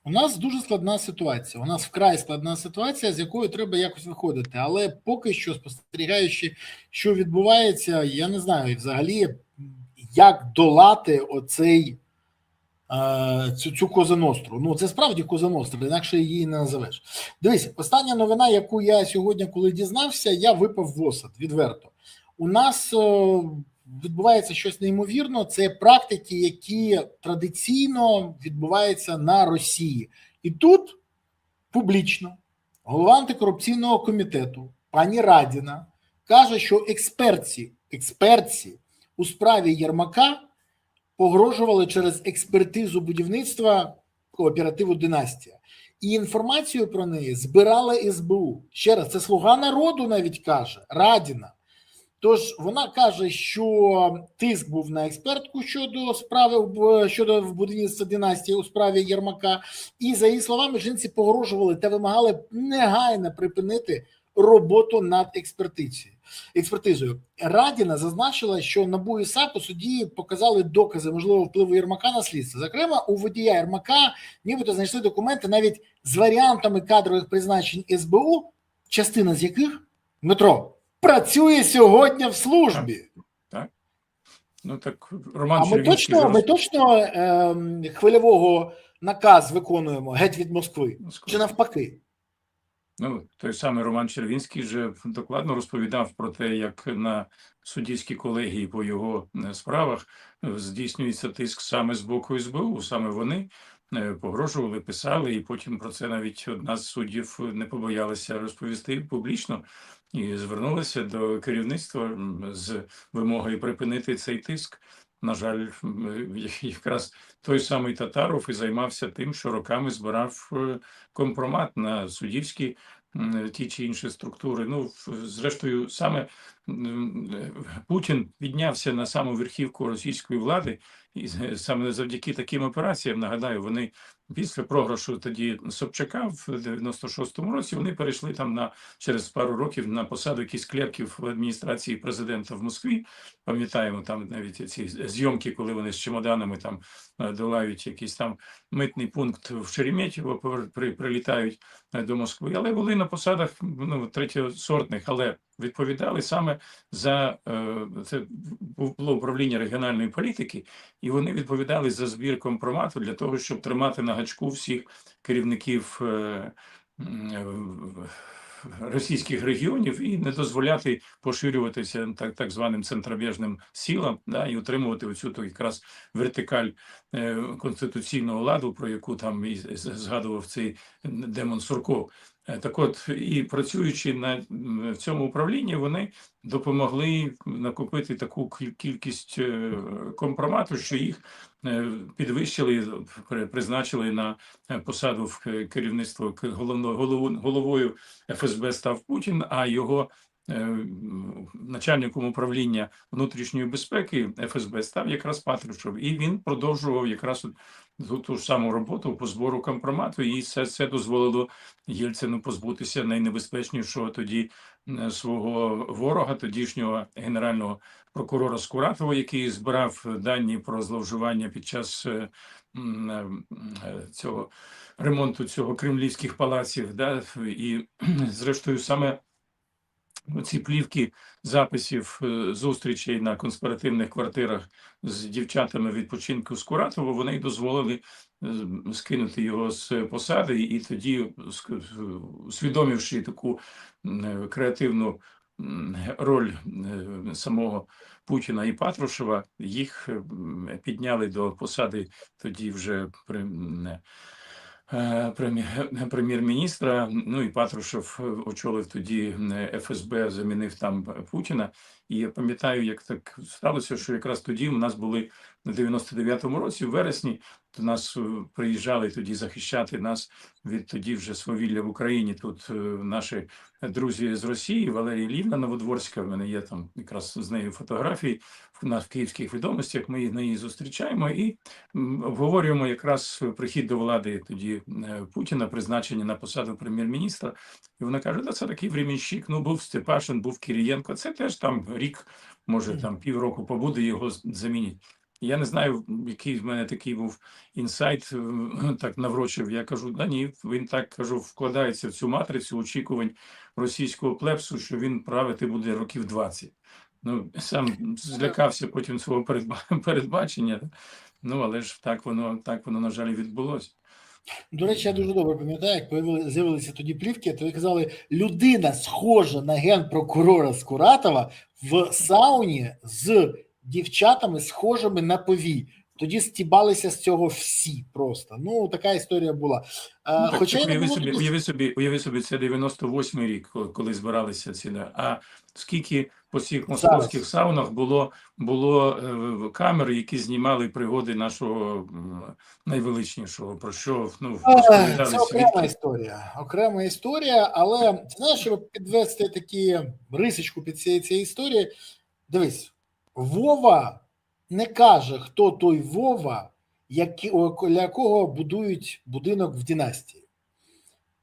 У нас дуже складна ситуація. У нас вкрай складна ситуація, з якою треба якось виходити. Але поки що, спостерігаючи, що відбувається, я не знаю взагалі, як долати цю Коза-Ностру. Ну, це справді Коза-Ностра, інакше її не називеш. Дивись, остання новина, яку я сьогодні, коли дізнався, я випав в осад, відверто. У нас відбувається щось неймовірно, це практики, які традиційно відбуваються на Росії. І тут публічно голова антикорупційного комітету пані Радіна каже, що експертці у справі Єрмака погрожували через експертизу будівництва кооперативу «Династія». І інформацію про неї збирала СБУ. Ще раз, це «Слуга народу» навіть каже, Радіна. Тож вона каже, що тиск був на експертку щодо будівництва «Династії» у справі Єрмака. І, за її словами, жінці погрожували та вимагали негайно припинити роботу над експертизою. Радіна зазначила, що НАБУ і САП у суді показали докази можливого впливу Єрмака на слідство. Зокрема, у водія Єрмака нібито знайшли документи навіть з варіантами кадрових призначень СБУ, частина з яких, Дмитро, працює сьогодні в службі. Так. Ну, так, Роман а ми точно хвильового наказ виконуємо геть від Москви? Чи навпаки? Ну, той самий Роман Червінський вже докладно розповідав про те, як на суддівській колегії по його справах здійснюється тиск саме з боку СБУ, саме вони погрожували, писали, і потім про це навіть одна з суддів не побоялася розповісти публічно і звернулася до керівництва з вимогою припинити цей тиск. На жаль, якраз той самий Татаров і займався тим, що роками збирав компромат на суддівські ті чи інші структури. Ну, зрештою, саме Путін піднявся на саму верхівку російської влади, і саме завдяки таким операціям, нагадаю, вони після програшу тоді Собчака в 96-му році вони перейшли там через пару років на посаду якихось клерків в адміністрації президента в Москві. Пам'ятаємо там навіть ці зйомки, коли вони з чемоданами там долають якийсь там митний пункт в Шереметьєво, прилітають до Москви, але були на посадах третьосортних, але відповідали саме за це було управління регіональної політики, і вони відповідали за збір компромату для того, щоб тримати на гачку всіх керівників російських регіонів і не дозволяти поширюватися так званим центробіжним силам, да, і утримувати оцю якраз вертикаль конституційного ладу, про яку там і згадував цей Демон Сурков. Так от, і працюючи в цьому управлінні, вони допомогли накопити таку кількість компромату, що їх підвищили, призначили на посаду в керівництво. Головою ФСБ став Путін, а його начальником управління внутрішньої безпеки ФСБ став якраз Патрушев. І він продовжував якраз ту ж саму роботу по збору компромату, і це дозволило Єльцину позбутися найнебезпечнішого тоді свого ворога, тодішнього генерального прокурора Скуратова, який збирав дані про зловживання під час цього ремонту кремлівських палаців. Да? І зрештою саме ці плівки записів зустрічей на конспіративних квартирах з дівчатами відпочинку Скуратова, вони й дозволили скинути його з посади, і тоді, усвідомивши таку креативну роль самого Путіна і Патрушева, їх підняли до посади тоді вже прем'єр-міністра. Ну і Патрушев очолив тоді ФСБ, замінив там Путіна. І я пам'ятаю, як так сталося, що якраз тоді у нас були на 99-му році, в вересні, до нас приїжджали тоді захищати нас від тоді вже свавілля в Україні. Тут наші друзі з Росії, Валерія Лівна Новодворська, в мене є там якраз з нею фотографії в київських відомостях, ми неї зустрічаємо і обговорюємо якраз прихід до влади тоді Путіна, призначення на посаду прем'єр-міністра. І вона каже, да, це такий временщик, ну був Степашин, був Кирієнко, це теж там рік, може там півроку побуде, його замінять. Я не знаю, який в мене такий був інсайт, так наврочив. Я кажу, да ні, він так, кажу, вкладається в цю матрицю очікувань російського плебсу, що він правити буде років 20. Ну, сам злякався потім свого передбачення, ну, але ж так воно, на жаль, відбулося. До речі, я дуже добре пам'ятаю, як з'явилися тоді плівки, то ви казали, людина схожа на генпрокурора Скуратова в сауні з дівчатами, схожими на повій. Тоді стібалися з цього всі просто. Ну, така історія була. Хоча уяви собі, це 98-й рік, коли збиралися ці. А скільки по всіх московських саунах було камер, які знімали пригоди нашого найвеличнішого, про що розповідали це окрема історія, але ти знаєш, щоб підвести такі рисочку під цієї історії, дивись, Вова не каже, хто той Вова, для якого будують будинок в династії.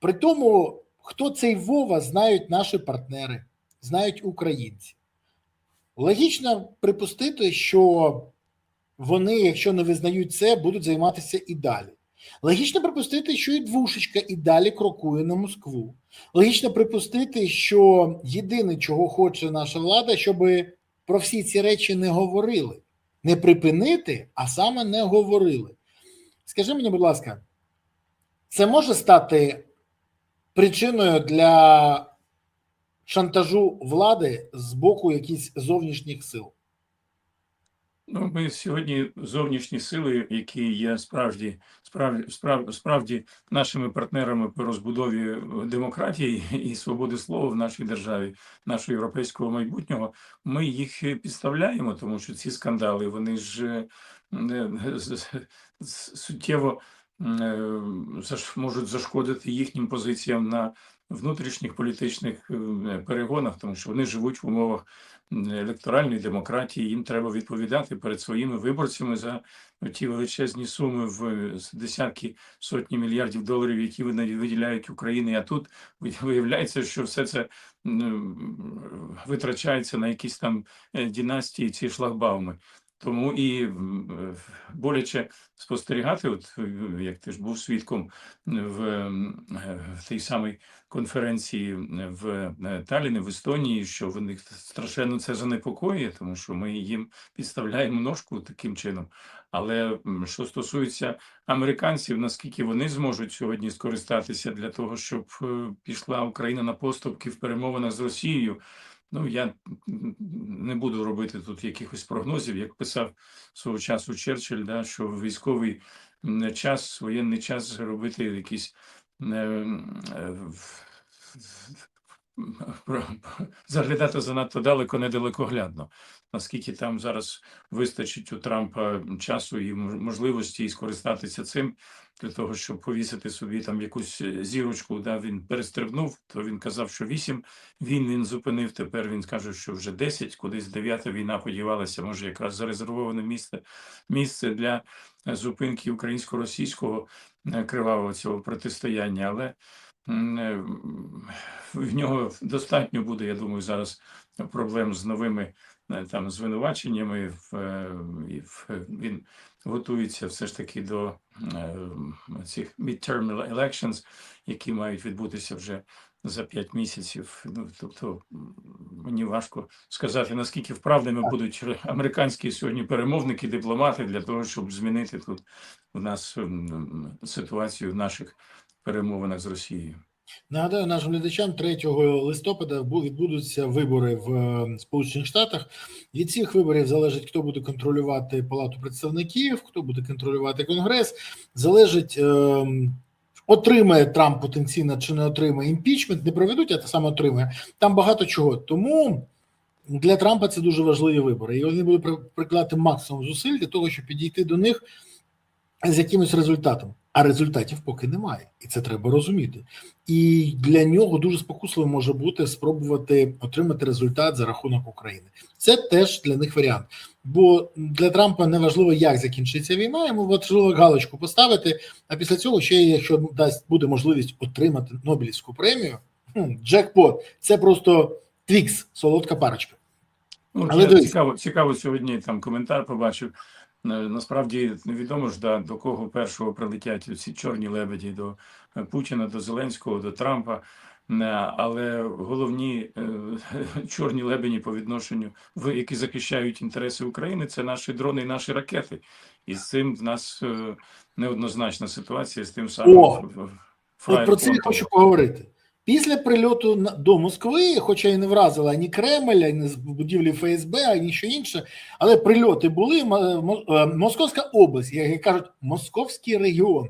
При тому, хто цей Вова, знають наші партнери, знають українці. Логічно припустити, що вони, якщо не визнають це, будуть займатися і далі. Логічно припустити, що і Двушечка і далі крокує на Москву. Логічно припустити, що єдине, чого хоче наша влада, щоб про всі ці речі не говорили. Не припинити, а саме не говорили. Скажи мені, будь ласка, це може стати причиною для шантажу влади з боку якихось зовнішніх сил? Ну, ми сьогодні зовнішні сили, які є справді нашими партнерами по розбудові демократії і свободи слова в нашій державі, нашого європейського майбутнього, ми їх підставляємо, тому що ці скандали, вони ж суттєво можуть зашкодити їхнім позиціям внутрішніх політичних перегонах, тому що вони живуть в умовах електоральної демократії, їм треба відповідати перед своїми виборцями за ті величезні суми в десятки, сотні мільярдів доларів, які вони виділяють Україні. А тут виявляється, що все це витрачається на якісь там династії, ці шлагбауми. Тому і боляче спостерігати, от як ти ж був свідком в тій самій конференції в Талліні, в Естонії, що вони страшенно це занепокоює, тому що ми їм підставляємо ножку таким чином. Але що стосується американців, наскільки вони зможуть сьогодні скористатися для того, щоб пішла Україна на поступки в перемовинах з Росією, ну, я не буду робити тут якихось прогнозів, як писав свого часу Черчилль, да, що в військовий час, воєнний час робити якісь заглядати занадто далеко, недалекоглядно. Наскільки там зараз вистачить у Трампа часу і можливості скористатися цим для того, щоб повісити собі там якусь зірочку, да, він перестрибнув, то він казав, що 8 війн він зупинив, тепер він каже, що вже 10, кудись 9-та війна подівалася, може якраз зарезервоване місце для зупинки українсько-російського кривавого цього протистояння, але в нього достатньо буде, я думаю, зараз проблем з новими там звинуваченнями. Він готується все ж таки до цих midterm elections, які мають відбутися вже за 5 місяців. Ну, тобто мені важко сказати, наскільки вправними будуть американські сьогодні перемовники, дипломати для того, щоб змінити тут у нас ситуацію в наших перемовинах з Росією. Нагадаю нашим глядачам, 3 листопада відбудуться вибори в Сполучених Штатах. Від цих виборів залежить, хто буде контролювати Палату представників, хто буде контролювати Конгрес. Залежить, отримає Трамп потенційно чи не отримає імпічмент, не проведуть, а те саме отримає. Там багато чого. Тому для Трампа це дуже важливі вибори. І вони будуть прикладати максимум зусиль для того, щоб підійти до них з якимось результатом. А результатів поки немає, і це треба розуміти. І для нього дуже спокусливо може бути спробувати отримати результат за рахунок України. Це теж для них варіант. Бо для Трампа не важливо, як закінчиться війна, йому важливо галочку поставити, а після цього ще, якщо буде можливість отримати Нобелівську премію, джекпот, це просто твікс, солодка парочка. Ну, але цікаво сьогодні там коментар побачив. Насправді невідомо ж, до кого першого прилетять ці чорні лебеді, до Путіна, до Зеленського, до Трампа, але головні чорні лебеді по відношенню, які захищають інтереси України, це наші дрони і наші ракети. І з цим в нас неоднозначна ситуація з тим самим. От про це я хочу поговорити. Після прильоту до Москви, хоча і не вразила ані Кремль, ані будівлі ФСБ, ані що інше, але прильоти були. Московська область, як кажуть, Московський регіон,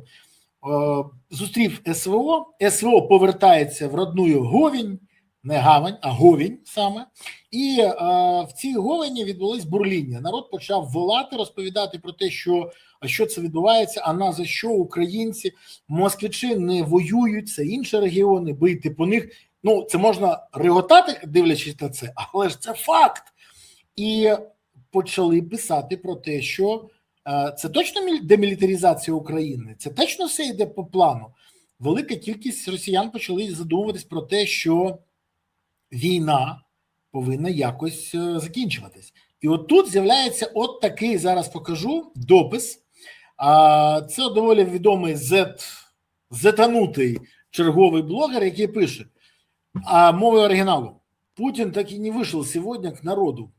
зустрів СВО. СВО повертається в родную Говінь, не Гавань, а Говінь саме. І в цій Говені відбулось бурління. Народ почав волати, розповідати про те, що це відбувається, а на за що українці, москвичі не воюють, це інші регіони, бити по них. Ну, це можна реготати, дивлячись на це, але ж це факт. І почали писати про те, що це точно демілітаризація України, це точно все йде по плану. Велика кількість росіян почали задумуватись про те, що війна повинна якось закінчуватись. І от тут з'являється от такий, зараз покажу, допис. Це доволі відомий зетанутий черговий блогер, який пише, мовою оригіналу: Путин так и не вышел сегодня к народу.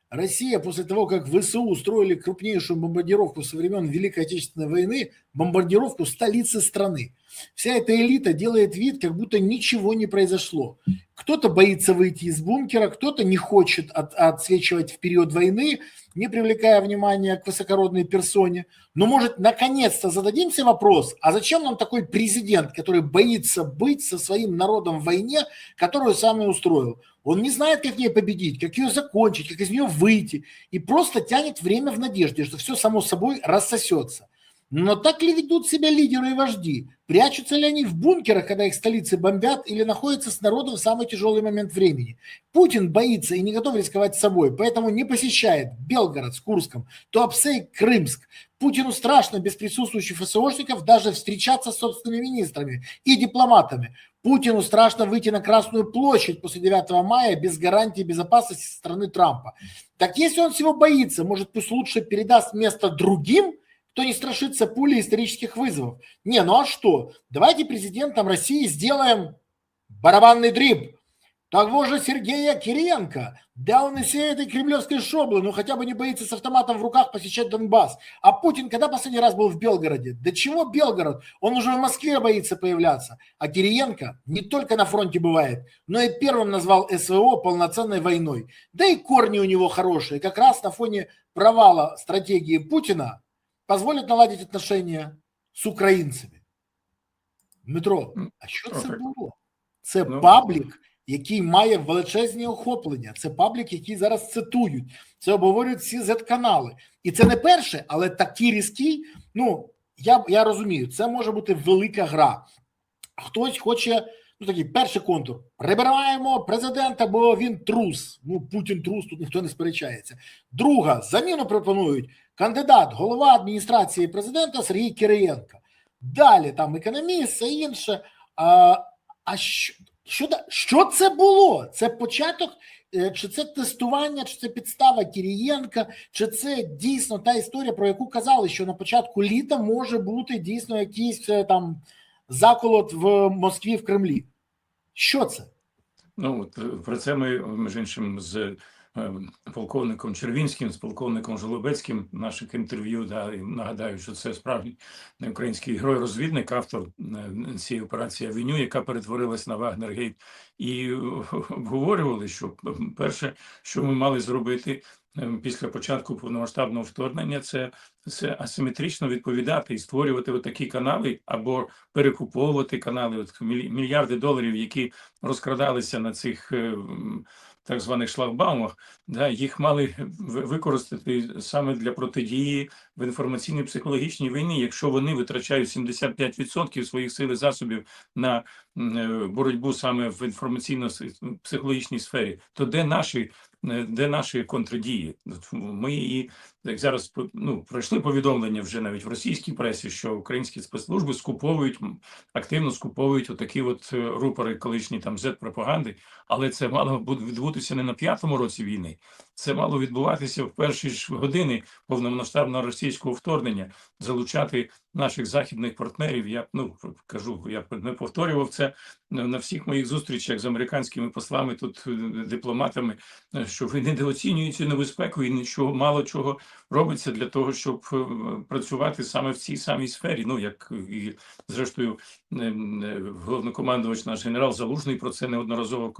Россия после того, как ВСУ устроили крупнейшую бомбардировку со времен Великой Отечественной войны, бомбардировку столицы страны. Вся эта элита делает вид, как будто ничего не произошло. Кто-то боится выйти из бункера, кто-то не хочет отсвечивать в период войны, не привлекая внимания к высокородной персоне. Но, может, наконец-то зададимся вопрос, а зачем нам такой президент, который боится быть со своим народом в войне, которую сам и устроил? Он не знает, как в ней победить, как ее закончить, как из нее выйти, и просто тянет время в надежде, что все само собой рассосется. Но так ли ведут себя лидеры и вожди? Прячутся ли они в бункерах, когда их столицы бомбят, или находятся с народом в самый тяжелый момент времени? Путин боится и не готов рисковать собой, поэтому не посещает Белгород с Курском, Туапсе и Крымск. Путину страшно без присутствующих ФСОшников даже встречаться с собственными министрами и дипломатами. Путину страшно выйти на Красную площадь после 9 мая без гарантии безопасности со стороны Трампа. Так если он всего боится, может, пусть лучше передаст место другим, кто не страшится пули исторических вызовов. Не, ну а что? Давайте президентом России сделаем барабанный дриб. Того же Сергея Кириенко. Да он и всей этой кремлевской шоблы, но хотя бы не боится с автоматом в руках посещать Донбасс. А Путин когда последний раз был в Белгороде? Да чего Белгород? Он уже в Москве боится появляться. А Кириенко не только на фронте бывает, но и первым назвал СВО полноценной войной. Да и корни у него хорошие. Как раз на фоне провала стратегии Путина позволит наладить отношения з українцями. Дмитро, а що це було? Це паблік, який має величезні охоплення. Це паблік, який зараз цитують. Це обговорюють всі Z-канали. І це не перше, але такий різкий, ну, я розумію, це може бути велика гра. Хтось хоче, ну такий перший контур. Прибираємо президента, бо він трус. Ну, Путін трус, тут ніхто не сперечається. Друга, заміну пропонують. Кандидат, голова адміністрації президента Сергій Кириєнко. Далі там економіст, все інше. Що це було? Це початок, чи це тестування, чи це підстава Кириєнка, чи це дійсно та історія, про яку казали, що на початку літа може бути дійсно якийсь там заколот в Москві, в Кремлі? Що це? Ну, про це ми, між іншим, з полковником Червінським, з полковником Жолобецьким в наших інтерв'ю, да, і нагадаю, що це справжній український герой-розвідник, автор цієї операції «Авеню», яка перетворилась на Вагнергейт, і обговорювали, що перше, що ми мали зробити після початку повномасштабного вторгнення, це асиметрично відповідати і створювати такі канали або перекуповувати канали, от мільярди доларів, які розкрадалися на цих так званих шлагбаумах, да, їх мали використати саме для протидії в інформаційно-психологічній війні. Якщо вони витрачають 75% своїх сил і засобів на боротьбу саме в інформаційно-психологічній сфері, то де наші контрдії? Ми і як зараз пройшли повідомлення вже навіть в російській пресі, що українські спецслужби активно скуповують отакі от рупори колишні там Z-пропаганди, але це мало відбутися не на 5-му році війни, це мало відбуватися в перші ж години повномасштабного російського вторгнення, залучати наших західних партнерів. Я кажу, я не повторював це на всіх моїх зустрічах з американськими послами, тут дипломатами, що ви недооцінюєте цю небезпеку і нічого, мало чого робиться для того, щоб працювати саме в цій самій сфері. Ну, як і зрештою головнокомандувач наш генерал Залужний про це неодноразово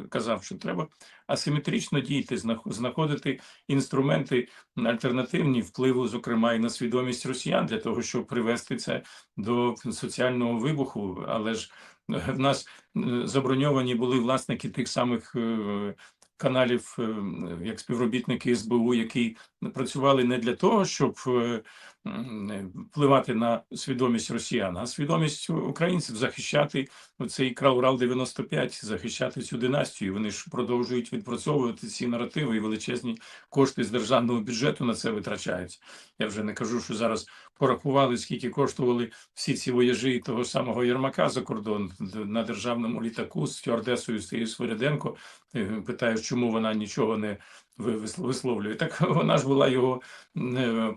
казав, що треба асиметрично діяти, знаходити інструменти альтернативні впливу, зокрема, і на свідомість росіян, для того, щоб привести це до соціального вибуху. Але ж в нас заброньовані були власники тих самих каналів, як співробітники СБУ, які працювали не для того, щоб впливати на свідомість росіян, а свідомість українців, захищати цей Урал-95, захищати цю династію. Вони ж продовжують відпрацьовувати ці наративи, і величезні кошти з державного бюджету на це витрачаються. Я вже не кажу, що зараз порахували, скільки коштували всі ці вояжі того самого Єрмака за кордон на державному літаку з стюардесою Сергією Свириденко. Питаю, чому вона нічого не висловлює. Так вона ж була його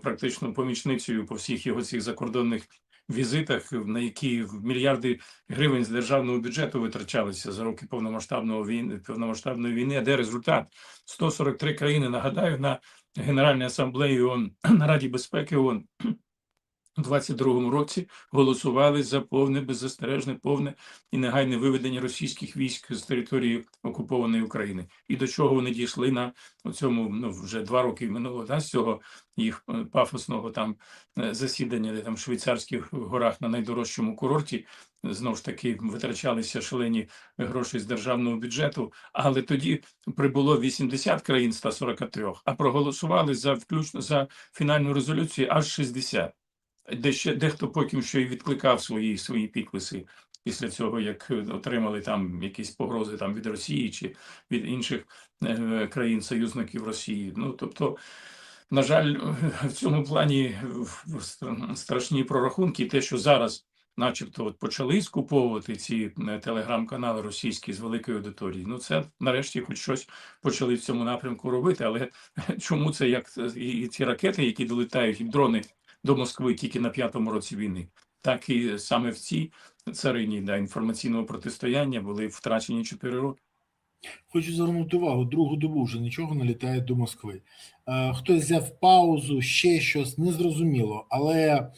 практично помічницею по всіх його цих закордонних візитах, на які мільярди гривень з державного бюджету витрачалися за роки повномасштабної війни. А де результат? 143 країни, нагадаю, на Генеральній асамблеї ООН, на Раді безпеки ООН у 22-му році голосували за повне, беззастережне, повне і негайне виведення російських військ з території окупованої України. І до чого вони дійшли на цьому, вже 2 роки минуло, з цього їх пафосного там засідання, де там в Швейцарських горах на найдорожчому курорті, знову ж таки, витрачалися шалені гроші з державного бюджету, але тоді прибуло 80 країн 143, а проголосували за фінальну резолюцію аж 60. дехто потім ще й відкликав свої підписи після цього, як отримали там якісь погрози там від Росії чи від інших країн-союзників Росії. Ну, тобто, на жаль, в цьому плані страшні прорахунки. Те, що зараз начебто от почали скуповувати ці телеграм-канали російські з великої аудиторії, ну це нарешті хоч щось почали в цьому напрямку робити, але чому це, як і ці ракети, які долітають, і дрони до Москви тільки на 5-му році війни, так і саме в цій царині інформаційного протистояння були втрачені 4 роки. Хочу звернути увагу, другу добу вже нічого не літає до Москви. Хтось взяв паузу, ще щось, незрозуміло. Але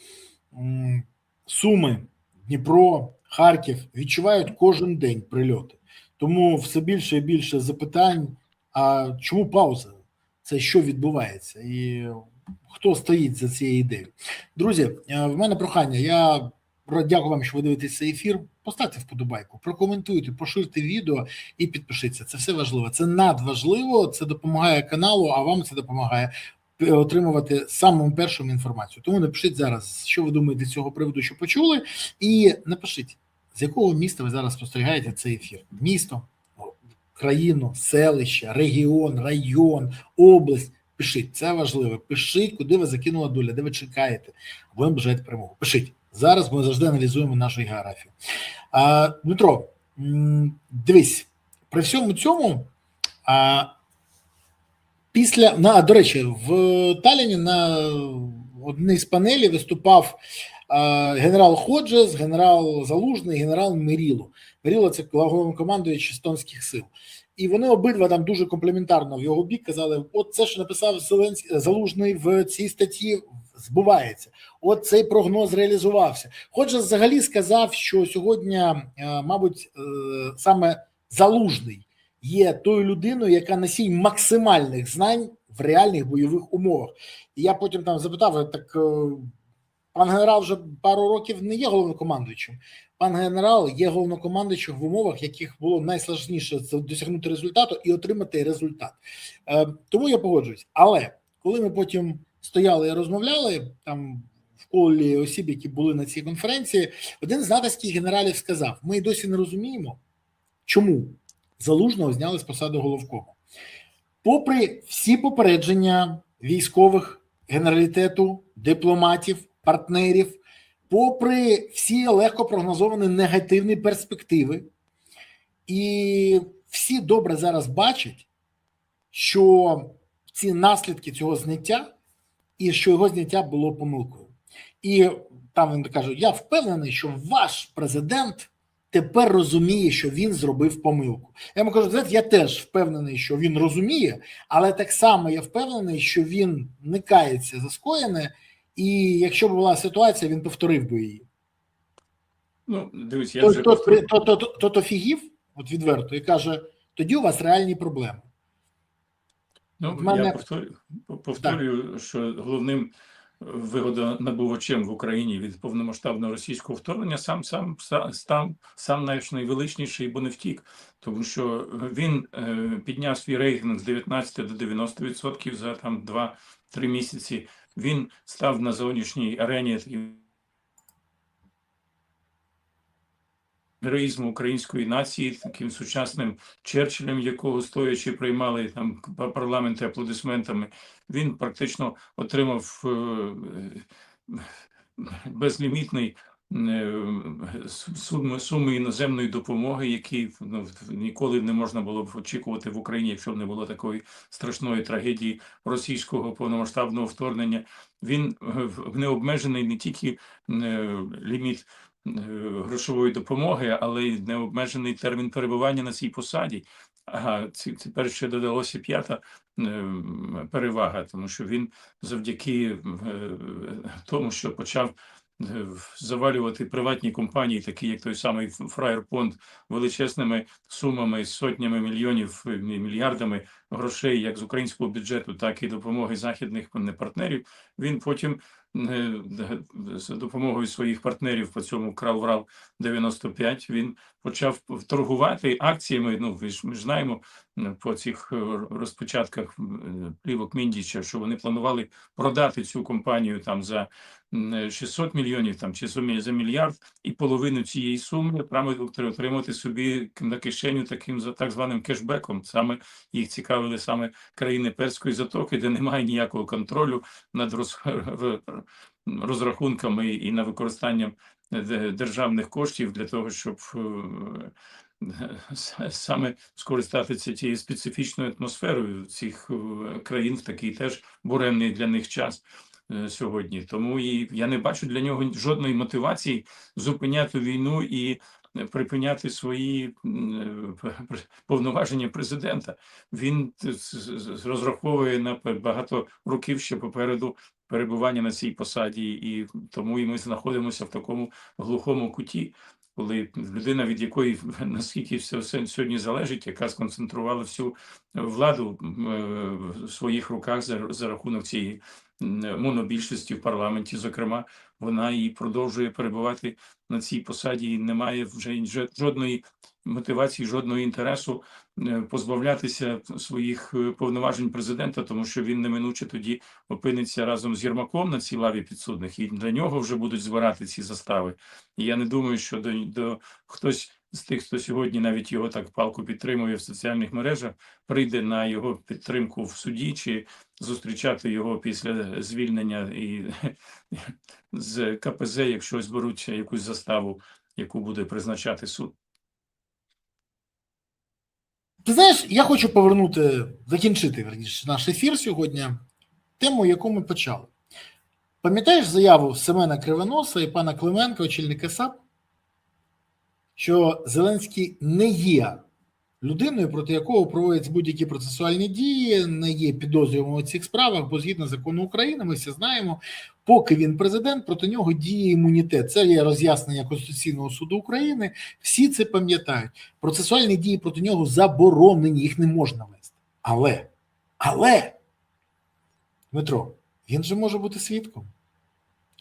Суми, Дніпро, Харків відчувають кожен день прильоти. Тому все більше і більше запитань, а чому пауза? Це що відбувається? І хто стоїть за цією ідеєю? Друзі, в мене прохання, я дякую вам, що ви дивитесь цей ефір. Поставте вподобайку, прокоментуйте, поширте відео і підпишіться. Це все важливо. Це надважливо, це допомагає каналу, а вам це допомагає отримувати самому першому інформацію. Тому напишіть зараз, що ви думаєте з цього приводу, що почули, і напишіть, з якого міста ви зараз спостерігаєте цей ефір. Місто, країну, селище, регіон, район, область. Пишіть, це важливо. Пишіть, куди ви закинула доля, де ви чекаєте, або ви бажаєте перемогу. Пишіть. Зараз ми завжди аналізуємо нашу географію. Дмитро, дивись, при всьому цьому, до речі, в Талліні на одній з панелей виступав генерал Ходжес, генерал Залужний, генерал Меріло. Меріло – це головнокомандуючий естонських сил. І вони обидва там дуже компліментарно в його бік казали, от це, що написав Залужний в цій статті, збувається. От цей прогноз реалізувався. Ходжес взагалі сказав, що сьогодні, мабуть, саме Залужний є тою людиною, яка носій максимальних знань в реальних бойових умовах. І я потім там запитав, так пан генерал вже пару років не є головнокомандуючим. Пан генерал є головнокомандуючим в умовах, яких було найскладніше досягнути результату і отримати результат. Тому я погоджуюсь. Але коли ми потім стояли і розмовляли там в колі осіб, які були на цій конференції, один з натовських генералів сказав, ми досі не розуміємо, чому Залужного зняли з посади головкому. Попри всі попередження військових, генералітету, дипломатів, партнерів, попри всі легко прогнозовані негативні перспективи, і всі добре зараз бачать, що ці наслідки цього зняття, і що його зняття було помилкою. І там він каже, я впевнений, що ваш президент тепер розуміє, що він зробив помилку. Я йому кажу, я теж впевнений, що він розуміє, але так само я впевнений, що він не кається за скоєне, і якщо б була ситуація, він повторив би її. Ну, дивись, Тот офігів, от відверто, і каже, тоді у вас реальні проблеми. Ну, я повторюю, що головним вигодонабувачем в Україні від повномасштабного російського вторгнення сам наш найвеличніший, бо не втік. Тому що він підняв свій рейтинг з 19 до 90% за там 2-3 місяці. Він став на зовнішній арені героїзму української нації, таким сучасним Черчиллем, якого стоячи приймали там парламенти аплодисментами. Він практично отримав безлімітний суми іноземної допомоги, які ніколи не можна було б очікувати в Україні, якщо б не було такої страшної трагедії російського повномасштабного вторгнення. Він необмежений не тільки ліміт грошової допомоги, але й необмежений термін перебування на цій посаді. Тепер ще додалося 5-та перевага, тому що він завдяки тому, що почав завалювати приватні компанії, такі як той самий Фраєрпонд, величезними сумами, сотнями мільйонів, мільярдами грошей, як з українського бюджету, так і допомоги західних партнерів. Він потім за допомогою своїх партнерів по цьому Крал-Врал-95 він почав торгувати акціями. Ну, ми ж знаємо по цих розпочатках плівок Міндіча, що вони планували продати цю компанію там за 600 мільйонів там, чи за мільярд, і половину цієї суми отримати собі на кишеню таким так званим кешбеком. Саме їх цікавили саме країни Перської затоки, де немає ніякого контролю над розрахунками і на використанням державних коштів для того, щоб саме скористатися цією специфічною атмосферою цих країн в такий теж буремний для них час сьогодні. Тому і я не бачу для нього жодної мотивації зупиняти війну і припиняти свої повноваження президента. Він розраховує на багато років ще попереду перебування на цій посаді, і тому і ми знаходимося в такому глухому куті, коли людина, від якої наскільки все сьогодні залежить, яка сконцентрувала всю владу в своїх руках за рахунок цієї монобільшості в парламенті, зокрема, вона і продовжує перебувати на цій посаді, і немає вже жодної мотивації, жодного інтересу позбавлятися своїх повноважень президента, тому що він неминуче тоді опиниться разом з Єрмаком на цій лаві підсудних, і для нього вже будуть збирати ці застави. І я не думаю, що до хтось з тих, хто сьогодні навіть його так палко підтримує в соціальних мережах, прийде на його підтримку в суді чи зустрічати його після звільнення і з КПЗ, якщо зберуть якусь заставу, яку буде призначати суд. Ти знаєш, я хочу закінчити верніше, наш ефір сьогодні, тему, яку ми почали. Пам'ятаєш заяву Семена Кривоноса і пана Клименка, очільника САП, що Зеленський не є людиною, проти якого проводяться будь-які процесуальні дії, не є підозрюваним у цих справах, бо згідно закону України, ми всі знаємо, поки він президент, проти нього діє імунітет. Це є роз'яснення Конституційного суду України, всі це пам'ятають. Процесуальні дії проти нього заборонені, їх не можна вести. Але, Дмитро, він же може бути свідком.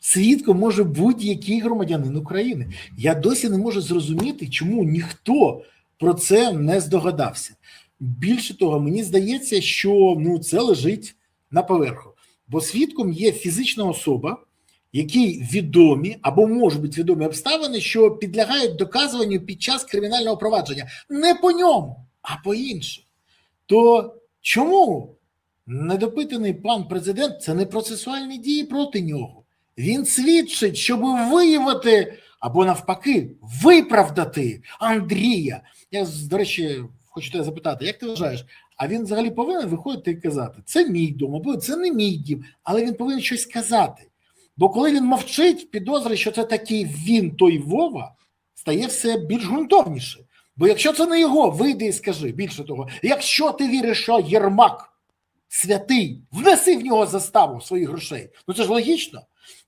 Свідком може будь-який громадянин України. Я досі не можу зрозуміти, чому ніхто про це не здогадався. Більше того, мені здається, що це лежить на поверху. Бо свідком є фізична особа, якій відомі або можуть бути відомі обставини, що підлягають доказуванню під час кримінального провадження. Не по ньому, а по іншому. То чому недопитаний пан президент – це не процесуальні дії проти нього? Він свідчить, щоб виявити або навпаки виправдати Андрія. Я, до речі, хочу тебе запитати, як ти вважаєш, а він взагалі повинен виходити і казати, це мій дом, або це не мій дім, але він повинен щось сказати. Бо коли він мовчить, підозри, що це такий він, той Вова, стає все більш ґрунтовніше. Бо якщо це не його, вийди і скажи, більше того, якщо ти віриш, що Єрмак святий, внеси в нього заставу своїх грошей, це ж логічно.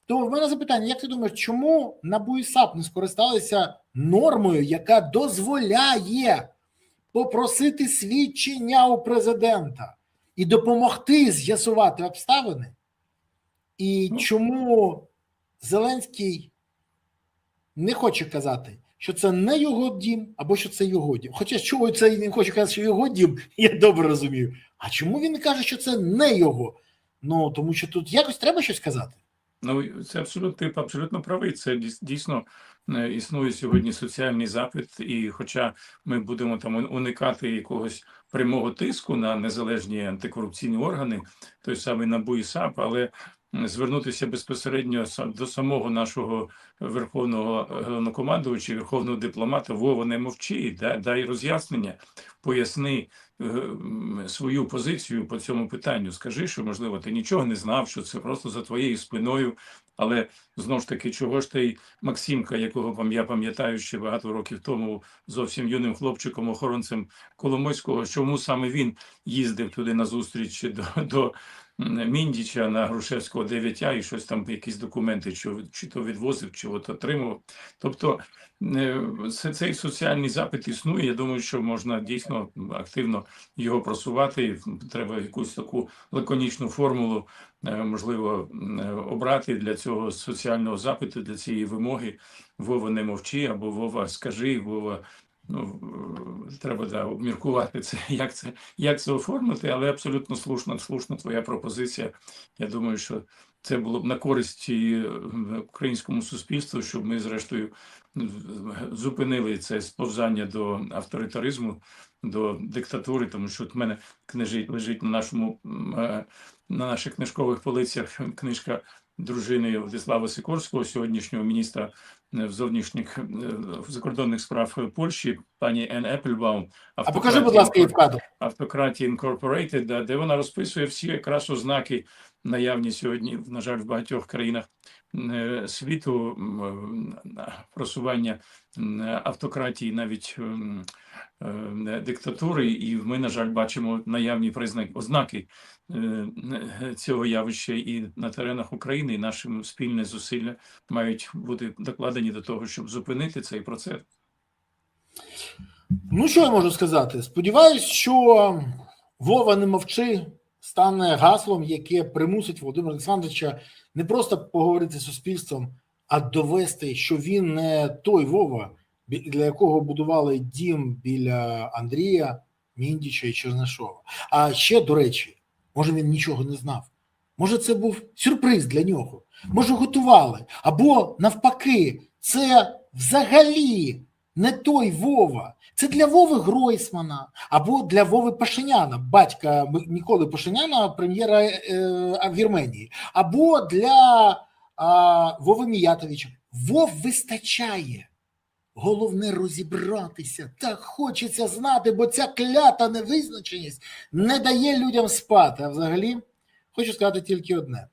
То в мене запитання, як ти думаєш, чому НАБУ і САП не скористалися нормою, яка дозволяє попросити свідчення у президента і допомогти з'ясувати обставини? І чому Зеленський не хоче казати, що це не його дім, або що це його дім? Хоча чого це не хоче казати, що його дім, я добре розумію. А чому він не каже, що це не його? Тому що тут якось треба щось казати. Це ти абсолютно правий. Це дійсно існує сьогодні соціальний запит, і хоча ми будемо там уникати якогось прямого тиску на незалежні антикорупційні органи, той самий НАБУ і САП, але звернутися безпосередньо до самого нашого верховного головнокомандувача, верховного дипломата: Вова, не мовчи, дай роз'яснення, поясни свою позицію по цьому питанню. Скажи, що, можливо, ти нічого не знав, що це просто за твоєю спиною, але, знову ж таки, чого ж той Максимка, якого я пам'ятаю ще багато років тому, зовсім юним хлопчиком, охоронцем Коломойського, чому саме він їздив туди на зустріч до Міндіча на Грушевського 9А і щось там, якісь документи, чи то відвозив, чи от отримував. Тобто цей соціальний запит існує. Я думаю, що можна дійсно активно його просувати. Треба якусь таку лаконічну формулу, можливо, обрати для цього соціального запиту, для цієї вимоги: Вова, не мовчи, або Вова, скажи, Вова. Треба обміркувати це, як це оформити, але абсолютно слушна твоя пропозиція. Я думаю, що це було б на користь і українському суспільству, щоб ми, зрештою, зупинили це сповзання до авторитаризму, до диктатури, тому що от в мене лежить на наших книжкових полицях книжка дружини Владислава Сікорського, сьогоднішнього міністра в закордонних справ Польщі, пані Ен Еппельбаум. А покажи, будь ласка, її в кадр. Автократія Incorporated, де вона розписує всі якраз ознаки, наявні сьогодні, на жаль, в багатьох країнах світу, просування автократії, навіть диктатури, і ми, на жаль, бачимо наявні ознаки цього явища і на теренах України, і наші спільні зусилля мають бути докладені до того, щоб зупинити цей процес. Ну, що я можу сказати? Сподіваюсь, що Вова, не мовчи стане гаслом, яке примусить Володимира Олександровича не просто поговорити з суспільством, а довести, що він не той Вова, для якого будували дім біля Андрія, Міндіча і Чернишова. А ще, до речі, може він нічого не знав. Може це був сюрприз для нього. Може готували. Або навпаки, це взагалі не той Вова. Це для Вови Гройсмана або для Вови Пашиняна, батька Миколи Пашиняна, прем'єра Вірменії, або для Вови Міятовича. Вов вистачає. Головне розібратися. Так хочеться знати, бо ця клята невизначеність не дає людям спати. А взагалі, хочу сказати тільки одне.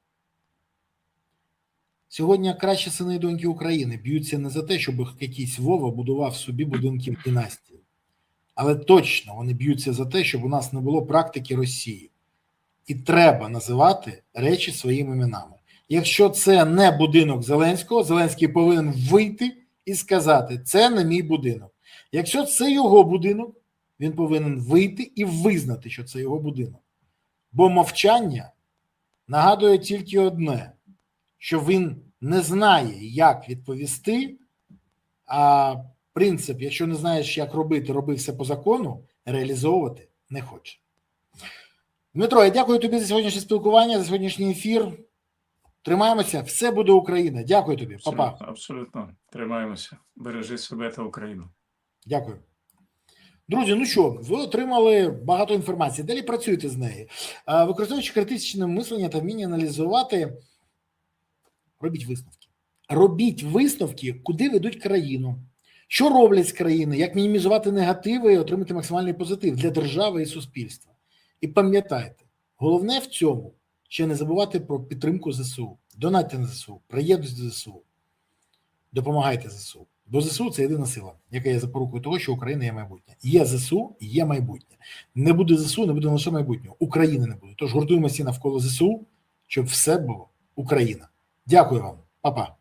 Сьогодні кращі сини і доньки України б'ються не за те, щоб якийсь Вова будував собі будинки династії. Але точно вони б'ються за те, щоб у нас не було практики Росії. І треба називати речі своїми іменами. Якщо це не будинок Зеленського, Зеленський повинен вийти і сказати, це не мій будинок. Якщо це його будинок, він повинен вийти і визнати, що це його будинок. Бо мовчання нагадує тільки одне, що він не знає, як відповісти, а принцип, якщо не знаєш, як робити, роби все по закону, реалізовувати не хоче. Дмитро, я дякую тобі за сьогоднішнє спілкування, за сьогоднішній ефір. Тримаємося, все буде Україна. Дякую тобі, па-па. Абсолютно, тримаємося. Бережи себе та Україну. Дякую. Друзі, ну що, ви отримали багато інформації. Далі працюйте з нею. Використовуючи критичне мислення та вміння аналізувати, робіть висновки. Робіть висновки, куди ведуть країну, що роблять з країни, як мінімізувати негативи і отримати максимальний позитив для держави і суспільства. І пам'ятайте, головне в цьому ще не забувати про підтримку ЗСУ. Донатьте на ЗСУ, приєднуйтесь до ЗСУ, допомагайте ЗСУ. Бо ЗСУ – це єдина сила, яка є запорукою того, що Україна є майбутнє. Є ЗСУ, є майбутнє. Не буде ЗСУ, не буде лише майбутнього. України не буде. Тож гуртуємося навколо ЗСУ, щоб все було Україна. Дякую вам. Па-па.